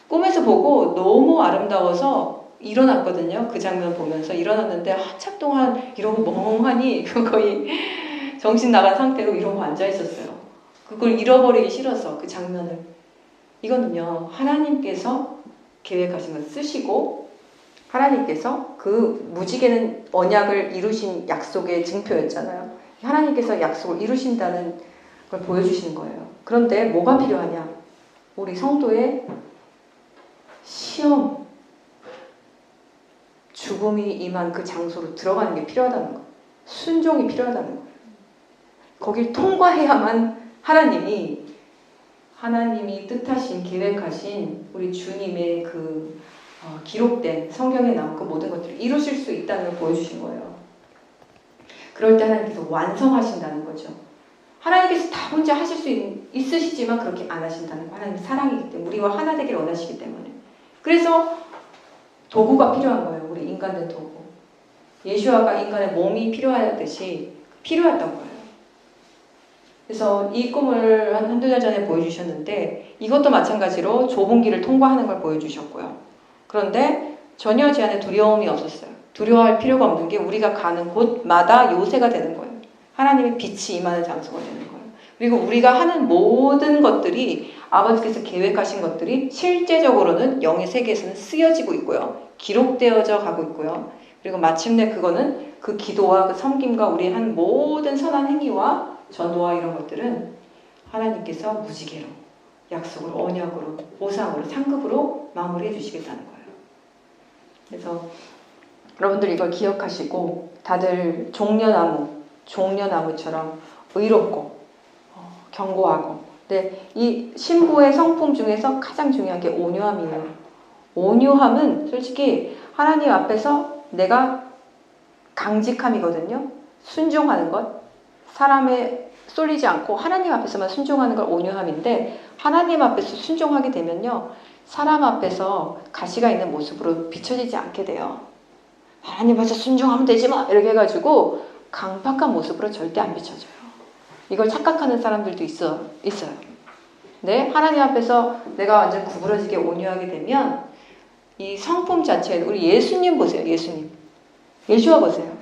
B: 꿈에서 보고 너무 아름다워서 일어났거든요. 그 장면 보면서 일어났는데 한참 동안 이러고 멍하니 거의 정신 나간 상태로 이러고 앉아 있었어요. 그걸 잃어버리기 싫어서 그 장면을. 이거는요, 하나님께서 계획하신 걸 쓰시고 하나님께서 그 무지개는 언약을 이루신 약속의 증표였잖아요. 하나님께서 약속을 이루신다는 걸 보여주시는 거예요. 그런데 뭐가 필요하냐? 우리 성도의 시험, 죽음이 임한 그 장소로 들어가는 게 필요하다는 거예요. 순종이 필요하다는 거예요. 거길 통과해야만 하나님이 뜻하신, 계획하신 우리 주님의 그 기록된 성경에 나온 그 모든 것들을 이루실 수 있다는 걸 보여주신 거예요. 그럴 때 하나님께서 완성하신다는 거죠. 하나님께서 다 혼자 하실 수 있으시지만 그렇게 안 하신다는 거. 하나님은 사랑이기 때문에, 우리와 하나 되기를 원하시기 때문에. 그래서 도구가 필요한 거예요. 우리 인간된 도구. 예수아가 인간의 몸이 필요하듯이 필요했던 거예요. 그래서 이 꿈을 한두 달 전에 보여주셨는데 이것도 마찬가지로 좁은 길을 통과하는 걸 보여주셨고요. 그런데 전혀 제 안에 두려움이 없었어요. 두려워할 필요가 없는 게 우리가 가는 곳마다 요새가 되는 거예요. 하나님의 빛이 임하는 장소가 되는 거예요. 그리고 우리가 하는 모든 것들이 아버지께서 계획하신 것들이 실제적으로는 영의 세계에서는 쓰여지고 있고요. 기록되어져 가고 있고요. 그리고 마침내 그거는 그 기도와 그 섬김과 우리의 한 모든 선한 행위와 전도와 이런 것들은 하나님께서 무지개로, 약속을 언약으로, 보상으로, 상급으로 마무리해 주시겠다는 거예요. 그래서 여러분들 이걸 기억하시고 다들 종려나무처럼 의롭고 견고하고. 근데 이 신부의 성품 중에서 가장 중요한 게 온유함이에요. 온유함은 솔직히 하나님 앞에서 내가 강직함이거든요. 순종하는 것. 사람에 쏠리지 않고 하나님 앞에서만 순종하는 걸 온유함인데, 하나님 앞에서 순종하게 되면요, 사람 앞에서 가시가 있는 모습으로 비춰지지 않게 돼요. 하나님 앞에서 순종하면 되지 뭐 이렇게 해가지고 강팍한 모습으로 절대 안 비춰져요. 이걸 착각하는 사람들도 있어요. 네, 하나님 앞에서 내가 완전 구부러지게 온유하게 되면 이 성품 자체에, 우리 예수님 보세요. 예수와 보세요.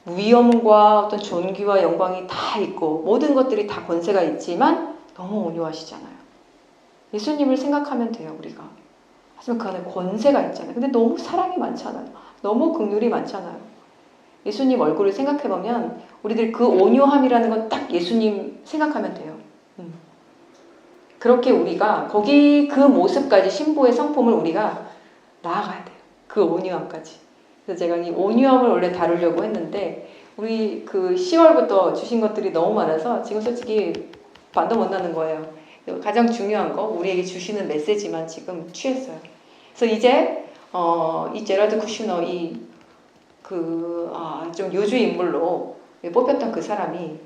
B: 위엄과 어떤 존귀와 영광이 다 있고 모든 것들이 다 권세가 있지만 너무 온유하시잖아요. 예수님을 생각하면 돼요, 우리가. 하지만 그 안에 권세가 있잖아요. 근데 너무 사랑이 많잖아요. 너무 긍휼이 많잖아요. 예수님 얼굴을 생각해보면 우리들 그 온유함이라는 건 딱 예수님 생각하면 돼요. 그렇게 우리가 거기 그 모습까지, 신부의 성품을 우리가 나아가야 돼요. 그 온유함까지. 그래서 제가 이 온유함을 원래 다루려고 했는데 우리 그 10월부터 주신 것들이 너무 많아서 지금 솔직히 반도 못 나는 거예요. 가장 중요한 거, 우리에게 주시는 메시지만 지금 취했어요. 그래서 이제 이 제라드 쿠슈너 좀 요주 인물로 뽑혔던 그 사람이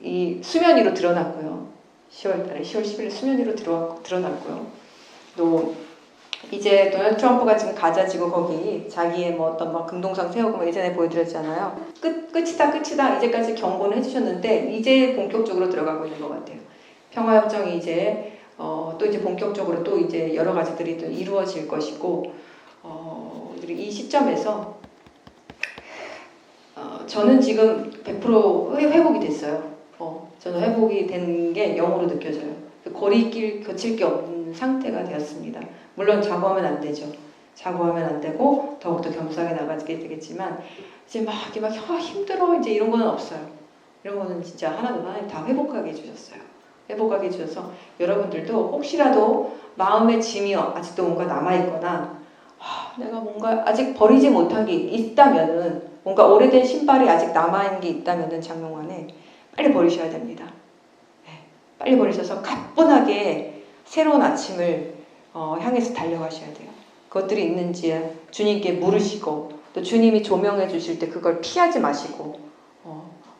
B: 이 수면 위로 드러났고요. 10월 10일 수면 위로 드러났고요. 또 이제 도널드 트럼프가 지금 가자지고 거기 자기의 뭐 어떤 막 금동상 세우고 예전에 보여드렸잖아요. 끝이다 이제까지 경고는 해주셨는데 이제 본격적으로 들어가고 있는 것 같아요. 평화협정이 이제 또 이제 본격적으로 또 이제 여러 가지들이 또 이루어질 것이고, 우리들이 이 시점에서 저는 지금 100% 회복이 됐어요. 저는 회복이 된 게 영으로 느껴져요. 거리길 거칠 게 없는 상태가 되었습니다. 물론 자고하면 안 되죠. 자고하면 안 되고 더욱더 겸손하게 나가게 되겠지만 이제 막 힘들어 이제 이런 거는 없어요. 이런 거는 진짜 하나님 다 회복하게 해주셨어요. 회복하게 해주셔서 여러분들도 혹시라도 마음의 짐이 아직도 뭔가 남아있거나 내가 뭔가 아직 버리지 못한 게 있다면은 뭔가 오래된 신발이 아직 남아있는 게 있다면은 장롱 안에 빨리 버리셔야 됩니다. 네, 빨리 버리셔서 가뿐하게 새로운 아침을 향해서 달려가셔야 돼요. 그것들이 있는지 주님께 물으시고 또 주님이 조명해 주실 때 그걸 피하지 마시고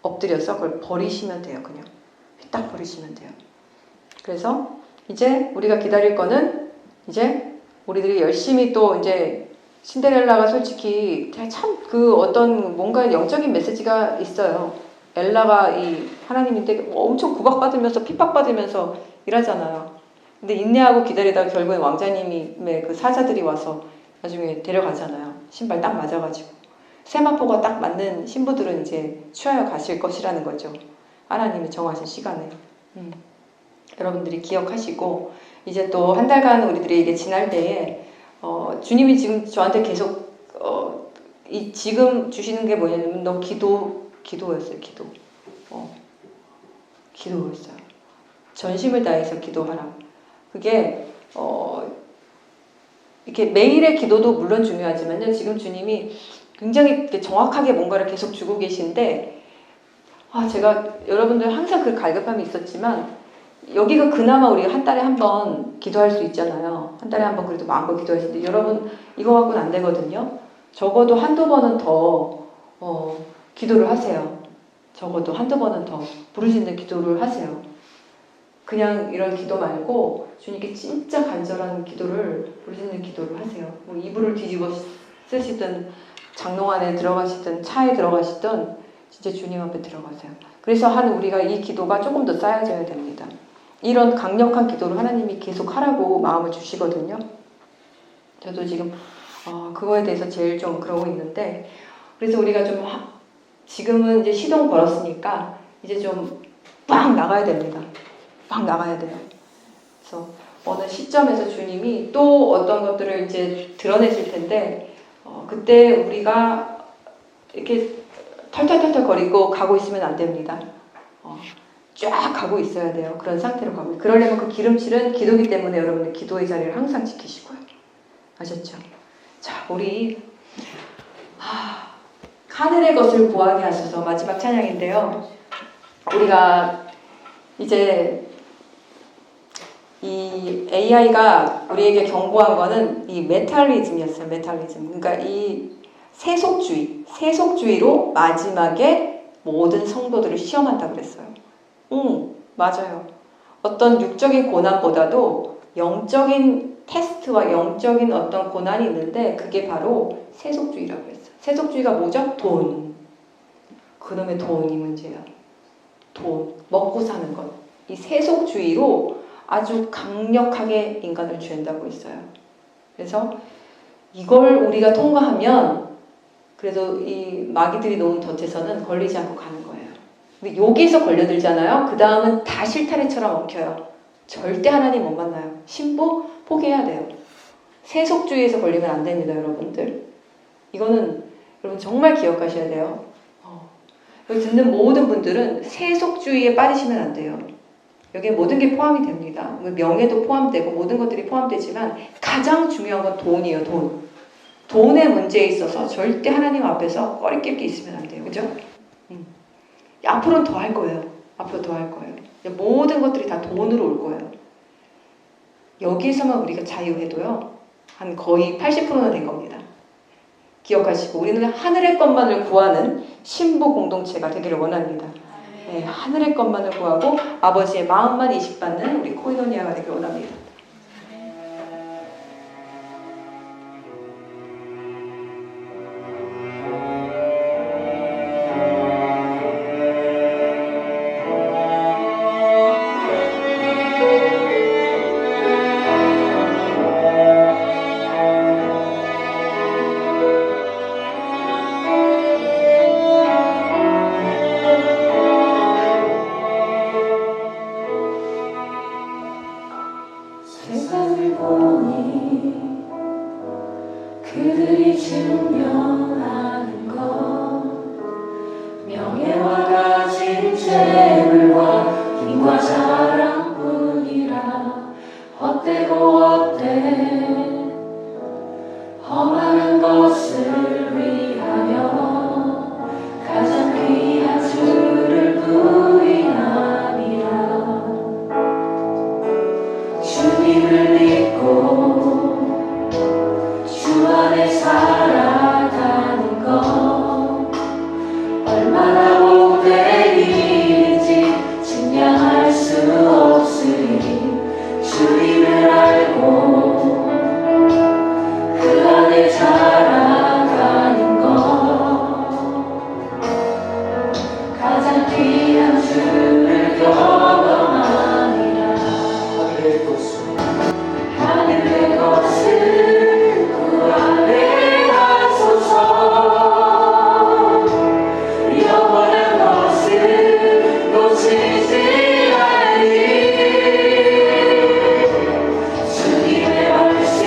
B: 엎드려서 그걸 버리시면 돼요. 그냥 딱 버리시면 돼요. 그래서 이제 우리가 기다릴 거는 이제 우리들이 열심히 또 이제 신데렐라가 솔직히 참 그 어떤 뭔가 영적인 메시지가 있어요. 엘라가 이 하나님인데 엄청 구박받으면서 핍박받으면서 일하잖아요. 근데 인내하고 기다리다가 결국에 왕자님의 그 사자들이 와서 나중에 데려가잖아요. 신발 딱 맞아가지고. 세마포가 딱 맞는 신부들은 이제 취하여 가실 것이라는 거죠. 하나님이 정하신 시간에. 여러분들이 기억하시고 이제 또 한 달간 우리들이 이게 지날 때에 주님이 지금 저한테 계속 이 지금 주시는 게 뭐냐면 너 기도였어요. 기도였어요. 전심을 다해서 기도하라. 그게 이렇게 매일의 기도도 물론 중요하지만요. 지금 주님이 굉장히 이렇게 정확하게 뭔가를 계속 주고 계신데 제가 여러분들 항상 그 갈급함이 있었지만 여기가 그나마 우리가 한 달에 한 번 기도할 수 있잖아요. 한 달에 한 번 그래도 마음껏 기도할 수 있는데 여러분 이거 갖고는 안 되거든요. 적어도 한두 번은 더 기도를 하세요. 적어도 한두 번은 더 부르짖는 기도를 하세요. 그냥 이런 기도 말고 주님께 진짜 간절한 기도를 부르짖는 기도를 하세요. 뭐 이불을 뒤집어 쓰시든 장롱 안에 들어가시든 차에 들어가시든 진짜 주님 앞에 들어가세요. 그래서 우리가 이 기도가 조금 더 쌓여져야 됩니다. 이런 강력한 기도를 하나님이 계속 하라고 마음을 주시거든요. 저도 지금 그거에 대해서 제일 좀 그러고 있는데 그래서 우리가 좀 지금은 이제 시동 걸었으니까 이제 좀 빡 나가야 됩니다. 막 나가야 돼요. 그래서 어느 시점에서 주님이 또 어떤 것들을 이제 드러내실 텐데 그때 우리가 이렇게 털털털털 거리고 가고 있으면 안 됩니다. 쫙 가고 있어야 돼요. 그런 상태로 가고. 그러려면 그 기름칠은 기도기 때문에 여러분들 기도의 자리를 항상 지키시고요. 아셨죠? 자, 우리 하늘의 것을 구하게 하소서 마지막 찬양인데요. 우리가 이제 이 AI가 우리에게 경고한 거는 이 메탈리즘이었어요. 메탈리즘. 그러니까 이 세속주의로 마지막에 모든 성도들을 시험한다 그랬어요. 맞아요. 어떤 육적인 고난보다도 영적인 테스트와 영적인 어떤 고난이 있는데 그게 바로 세속주의라고 했어요. 세속주의가 뭐죠? 돈. 그놈의 돈이 문제야. 돈. 먹고 사는 것. 이 세속주의로 아주 강력하게 인간을 죄한다고 있어요. 그래서 이걸 우리가 통과하면 그래도 이 마귀들이 놓은 덫에서는 걸리지 않고 가는 거예요. 근데 여기서 걸려들잖아요. 그 다음은 다 실타래처럼 엉켜요. 절대 하나님 못 만나요. 신부 포기해야 돼요. 세속주의에서 걸리면 안 됩니다, 여러분들. 이거는 여러분 정말 기억하셔야 돼요. 여기 듣는 모든 분들은 세속주의에 빠지시면 안 돼요. 여기에 모든 게 포함이 됩니다. 명예도 포함되고 모든 것들이 포함되지만 가장 중요한 건 돈이에요. 돈의 문제에 있어서 절대 하나님 앞에서 꺼리낄 게 있으면 안 돼요. 그죠? 앞으로는 더 할 거예요. 앞으로 더 할 거예요. 모든 것들이 다 돈으로 올 거예요. 여기에서만 우리가 자유해도요. 한 거의 80%는 된 겁니다. 기억하시고 우리는 하늘의 것만을 구하는 신부 공동체가 되기를 원합니다. 네, 하늘의 것만을 구하고 아버지의 마음만 이식받는 우리 코이노니아가 되기를 원합니다.
A: 증명하는 것 명예와 가진 재물과 힘과 자랑뿐이라 헛되고 헛돼 험하는 것을 위하여 가장 귀한 주를 부인하리라. 주님을 믿고 주 안에 살아가는 것 얼마나 복된 일인지 측량할 수 없으리. 주님을 알고 그 안에 자라가는 것 가장 귀한 주를 경험하리라. 하늘의 것을 구하게 하소서. 영원한 것을 놓치지 않으리. 주님의 말씀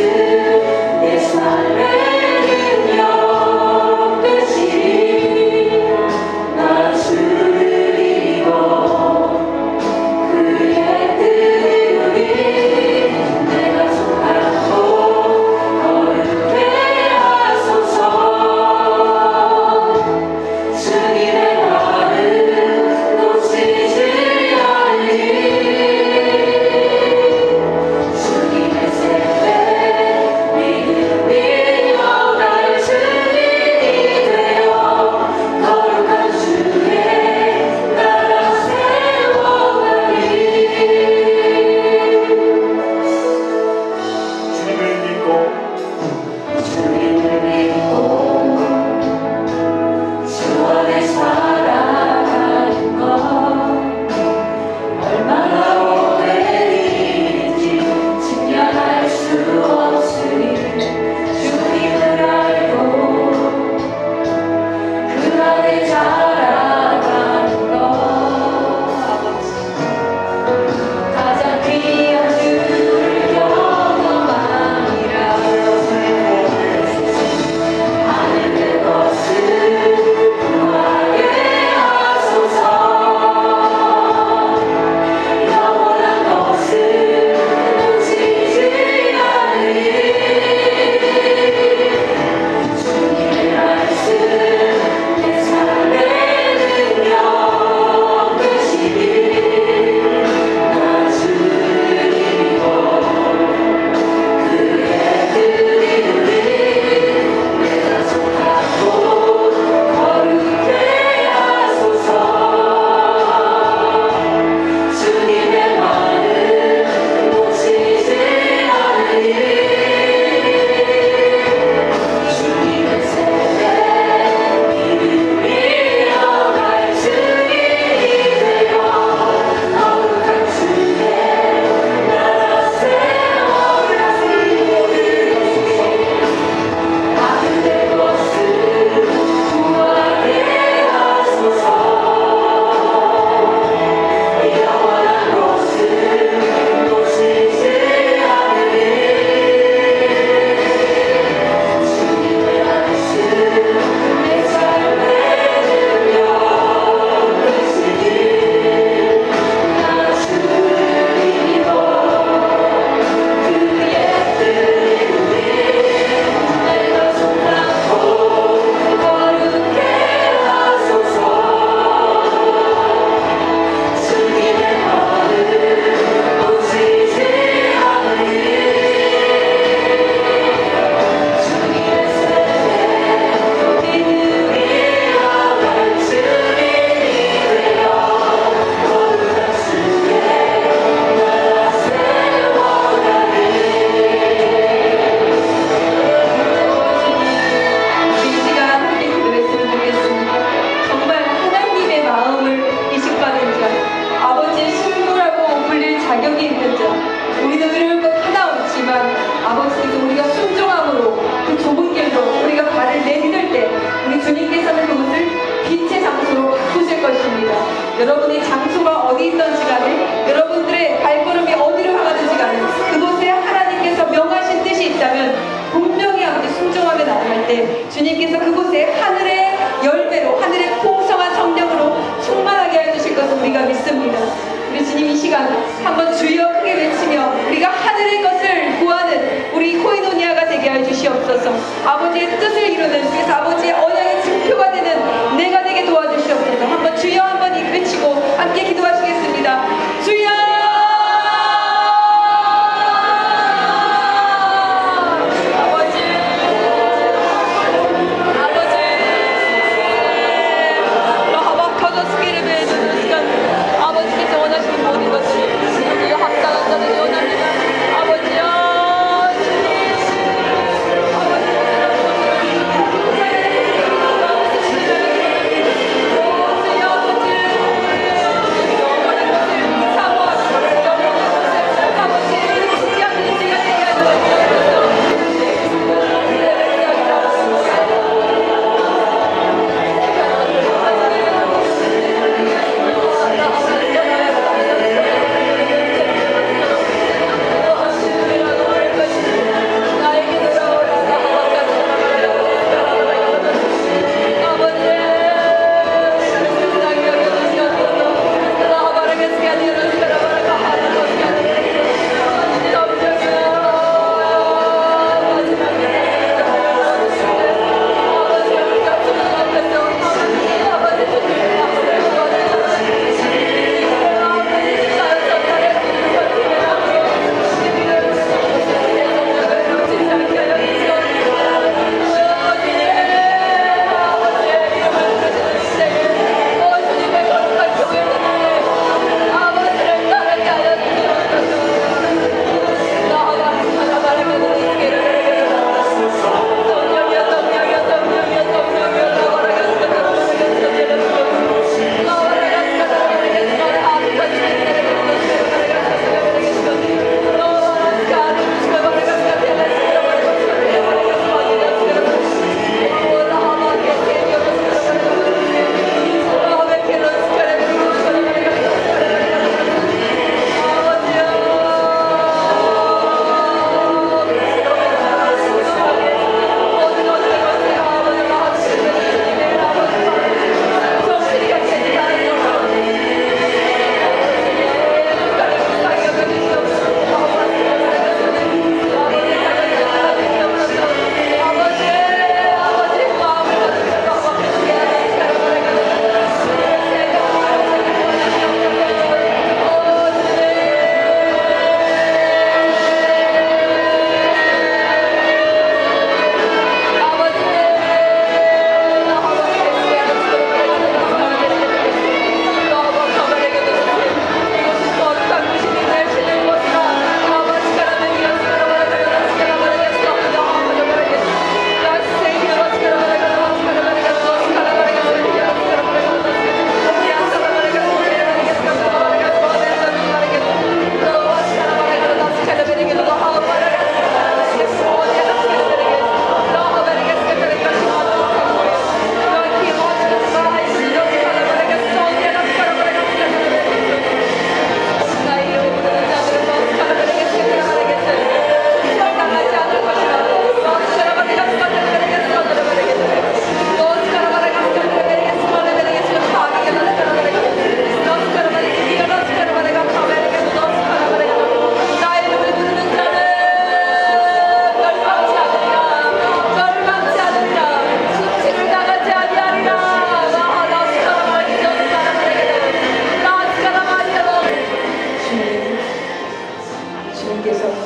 A: 내 삶의 능력 되시니 나 주를 믿어 그의 뜻이 내가 속하고 거룩해 하소서. 주님의 말을 놓치지 않으리. 주님의 세대 믿음이 영할 주님이 되어 거룩한 주의 나라 세워가리.
C: 주님을 믿고
A: 주 안에 살아가는 것 얼마나 복된 일인지 측량할 수 없으니. 주님을 알고 그 안에 자라가는 것 가장 귀한 주를 경험하리라. 하늘의 것을 구하게 하소서. 영원한 것을 놓치지 않으리. 주님의 말씀 내 삶의 능력 되시니 나 주를 믿어 그의 뜻이 내가 속하고 거룩해 하소서. 주님의 말을 놓치지 않으리. 주님의 세대 믿음이 영할 주님이 되어 거룩한 주의 나라 세워가리. 하늘의 것을 구하게 하소서. 영원한 것을 놓치지 않으리. 주님의 말씀 내 삶의 능력 되시니 나 주를 믿어 그의 뜻이 내가 속하고 거룩해 하소서. 주님의 말을 놓치지 않으리. 주님의 세대 믿음이 영할 주님이 되어 거룩한 주의 나라 세워가리.
B: 우리 이 시간 함께 기도했으면 좋겠습니다. 정말 하나님의 마음을 이식받은 자, 아버지의 신부라고 불릴 자격이 있는 자, 우리는 의로울 것 하나 없지만 아버지께서 우리가 순종함으로 그 좁은 길로 우리가 발을 내디딜 때 우리 주님께서는 그것을 빛의 장소로 바꾸실 것입니다. 여러분의 장소가 어디 있던지 간에 여러분들의 발걸음이 어디로 향하든지 간에 그곳에 하나님께서 명하신 뜻이 있다면 분명히 아버지 순종하며 나아갈 때 주님 주님께서 그곳에 하늘의 열매로 하늘의 풍성한 성령으로 충만하게 해주실 것을 우리가 믿습니다. 우리 주님 이 시간 한번 주여 크게 외치며 우리가 하늘의 것을 구하는 우리 코이노니아가 되게 해 주시옵소서. 아버지의 뜻을 이루는, 그래서 아버지의 언약의 증표가 되는 내가 되게 도와주시옵소서. 한번 주여 한번 외치고 함께 기도하시겠습니다. 주여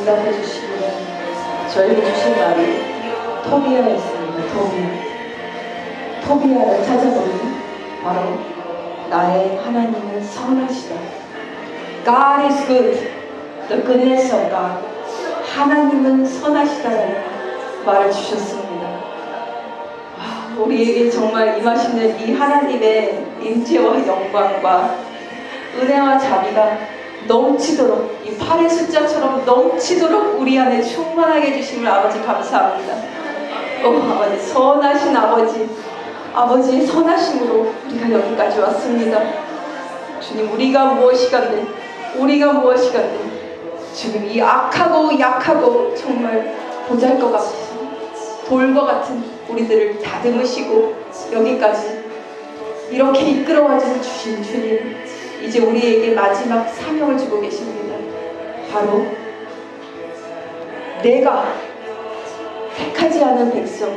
A: 응답해 주시기를 저에게 주신 말이 토비아였습니다. 토비아를 찾아보니 바로 나의 하나님은 선하시다. God is good. The goodness of God. 하나님은 선하시다는 말을 주셨습니다. 우리에게 정말 임하시는 이 하나님의 임재와 영광과 은혜와 자비가 넘치도록, 이 8의 숫자처럼 넘치도록 우리 안에 충만하게 해주심을 아버지 감사합니다. 아버지, 선하신 아버지의 선하심으로 우리가 여기까지 왔습니다. 주님, 우리가 무엇이간데 지금 이 악하고 약하고 정말 보잘것 같은 돌과 같은
B: 우리들을 다듬으시고 여기까지 이렇게 이끌어와 주신 주님, 이제 우리에게 마지막 사명을 주고 계십니다. 바로 내가 택하지 않은 백성,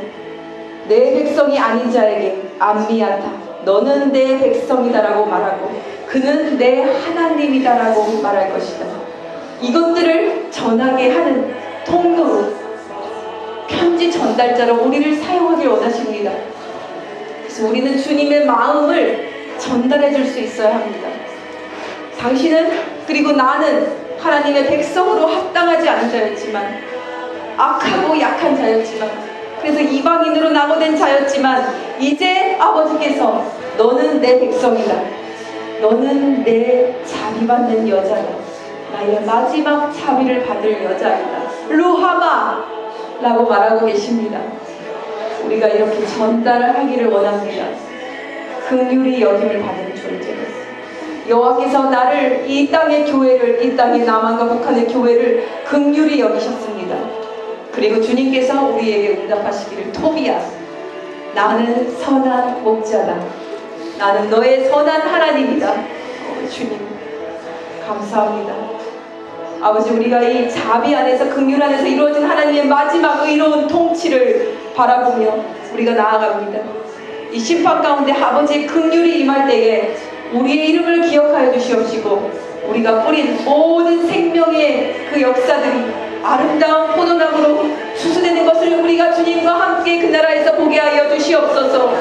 B: 내 백성이 아닌 자에게 암미야타, 너는 내 백성이다라고 말하고 그는 내 하나님이다라고 말할 것이다. 이것들을 전하게 하는 통로로, 편지 전달자로 우리를 사용하길 원하십니다. 그래서 우리는 주님의 마음을 전달해 줄 수 있어야 합니다. 당신은, 그리고 나는 하나님의 백성으로 합당하지 않은 자였지만, 악하고 약한 자였지만, 그래서 이방인으로 낙오된 자였지만, 이제 아버지께서 너는 내 백성이다, 너는 내 자비받는 여자다, 나의 마지막 자비를 받을 여자이다, 루하마 라고 말하고 계십니다. 우리가 이렇게 전달을 하기를 원합니다. 긍휼히 여김을 받은 존재로서 여호와께서 나를, 이 땅의 교회를, 이 땅의 남한과 북한의 교회를 긍휼히 여기셨습니다. 그리고 주님께서 우리에게 응답하시기를, 토비야, 나는 선한 목자다, 나는 너의 선한 하나님이다. 주님 감사합니다. 아버지, 우리가 이 자비 안에서, 긍휼 안에서 이루어진 하나님의 마지막 의로운 통치를 바라보며 우리가 나아갑니다. 이 심판 가운데 아버지의 긍휼이 임할 때에 우리의 이름을 기억하여 주시옵시고, 우리가 뿌린 모든 생명의 그 역사들이 아름다운 포도나무로 추수되는 것을 우리가 주님과 함께 그 나라에서 보게 하여 주시옵소서.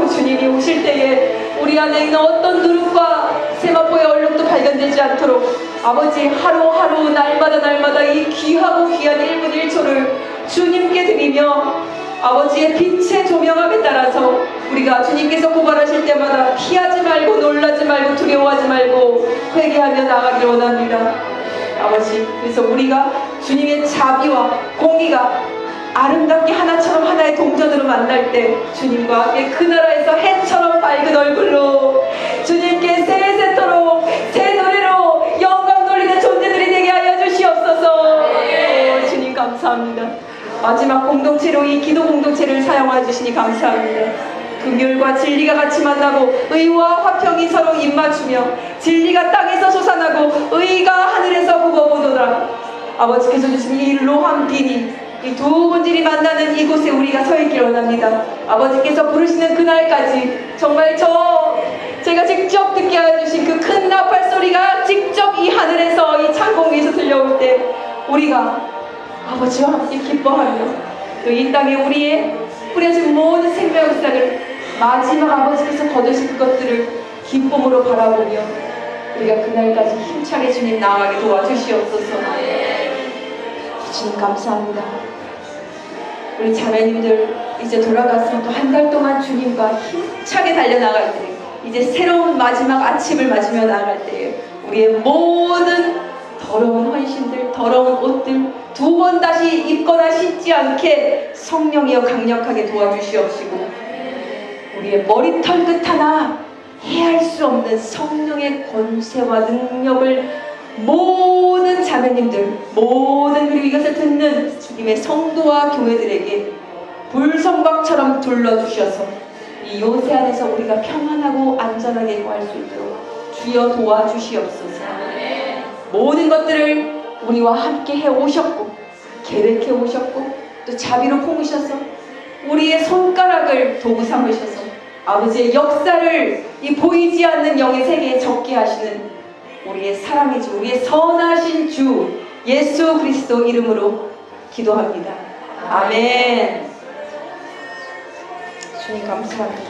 B: 주님이 오실 때에 우리 안에 있는 어떤 누룩과 세마포의 얼룩도 발견되지 않도록 아버지, 하루하루 날마다 이 귀하고 귀한 1분 1초를 주님께 드리며 아버지의 빛의 조명함에 따라서 우리가 주님께서 고발하실 때마다 피하지 말고, 놀라지 말고, 두려워하지 말고 회개하며 나아가기를 원합니다. 아버지, 그래서 우리가 주님의 자비와 공의가 아름답게 하나처럼 하나의 동전으로 만날 때 주님과 함께 그 나라에서 해처럼 밝은 얼굴로 주님께 세세토록 새 노래로 영광 돌리는 존재들이 되게 하여 주시옵소서. 주님 감사합니다. 마지막 공동체로 이 기도 공동체를 사용해 주시니 감사합니다. 긍휼과 진리가 같이 만나고 의와 화평이 서로 입맞추며 진리가 땅에서 솟아나고 의가 하늘에서 굽어보노라. 아버지께서 주신 이 로함 비니, 이 두 본질이 만나는 이곳에 우리가 서 있기를 원합니다. 아버지께서 부르시는 그날까지 정말 제가 직접 듣게 해주신 그 큰 나팔 소리가 직접 이 하늘에서, 이 창공 위에서 들려올 때 우리가 아버지와 함께 기뻐하며 또 이 땅에 우리의 뿌려진 모든 생명 역사를 마지막 아버지께서 거두실 것들을 기쁨으로 바라보며 우리가 그날까지 힘차게 주님 나아가게 도와주시옵소서. 주님 감사합니다. 우리 자매님들 이제 돌아가서 또 한 달 동안 주님과 힘차게 달려나갈 때, 이제 새로운 마지막 아침을 맞으며 나아갈 때에 우리의 모든 더러운 헌신들, 더러운 옷들 두 번 다시 입거나 신지 않게 성령이여 강력하게 도와주시옵시고, 우리의 머리털 끝 하나 해할 수 없는 성령의 권세와 능력을 모든 자매님들, 모든, 그리고 이것을 듣는 주님의 성도와 교회들에게 불성곽처럼 둘러주셔서 이 요새 안에서 우리가 평안하고 안전하게 거할 수 있도록 주여 도와주시옵소서. 모든 것들을 우리와 함께 해오셨고 계획해 오셨고 또 자비로 품으셔서 우리의 손가락을 도구 삼으셔서 아버지의 역사를 이 보이지 않는 영의 세계에 적게 하시는 우리의 사랑의 주, 우리의 선하신 주 예수 그리스도 이름으로 기도합니다. 아멘. 주님 감사합니다.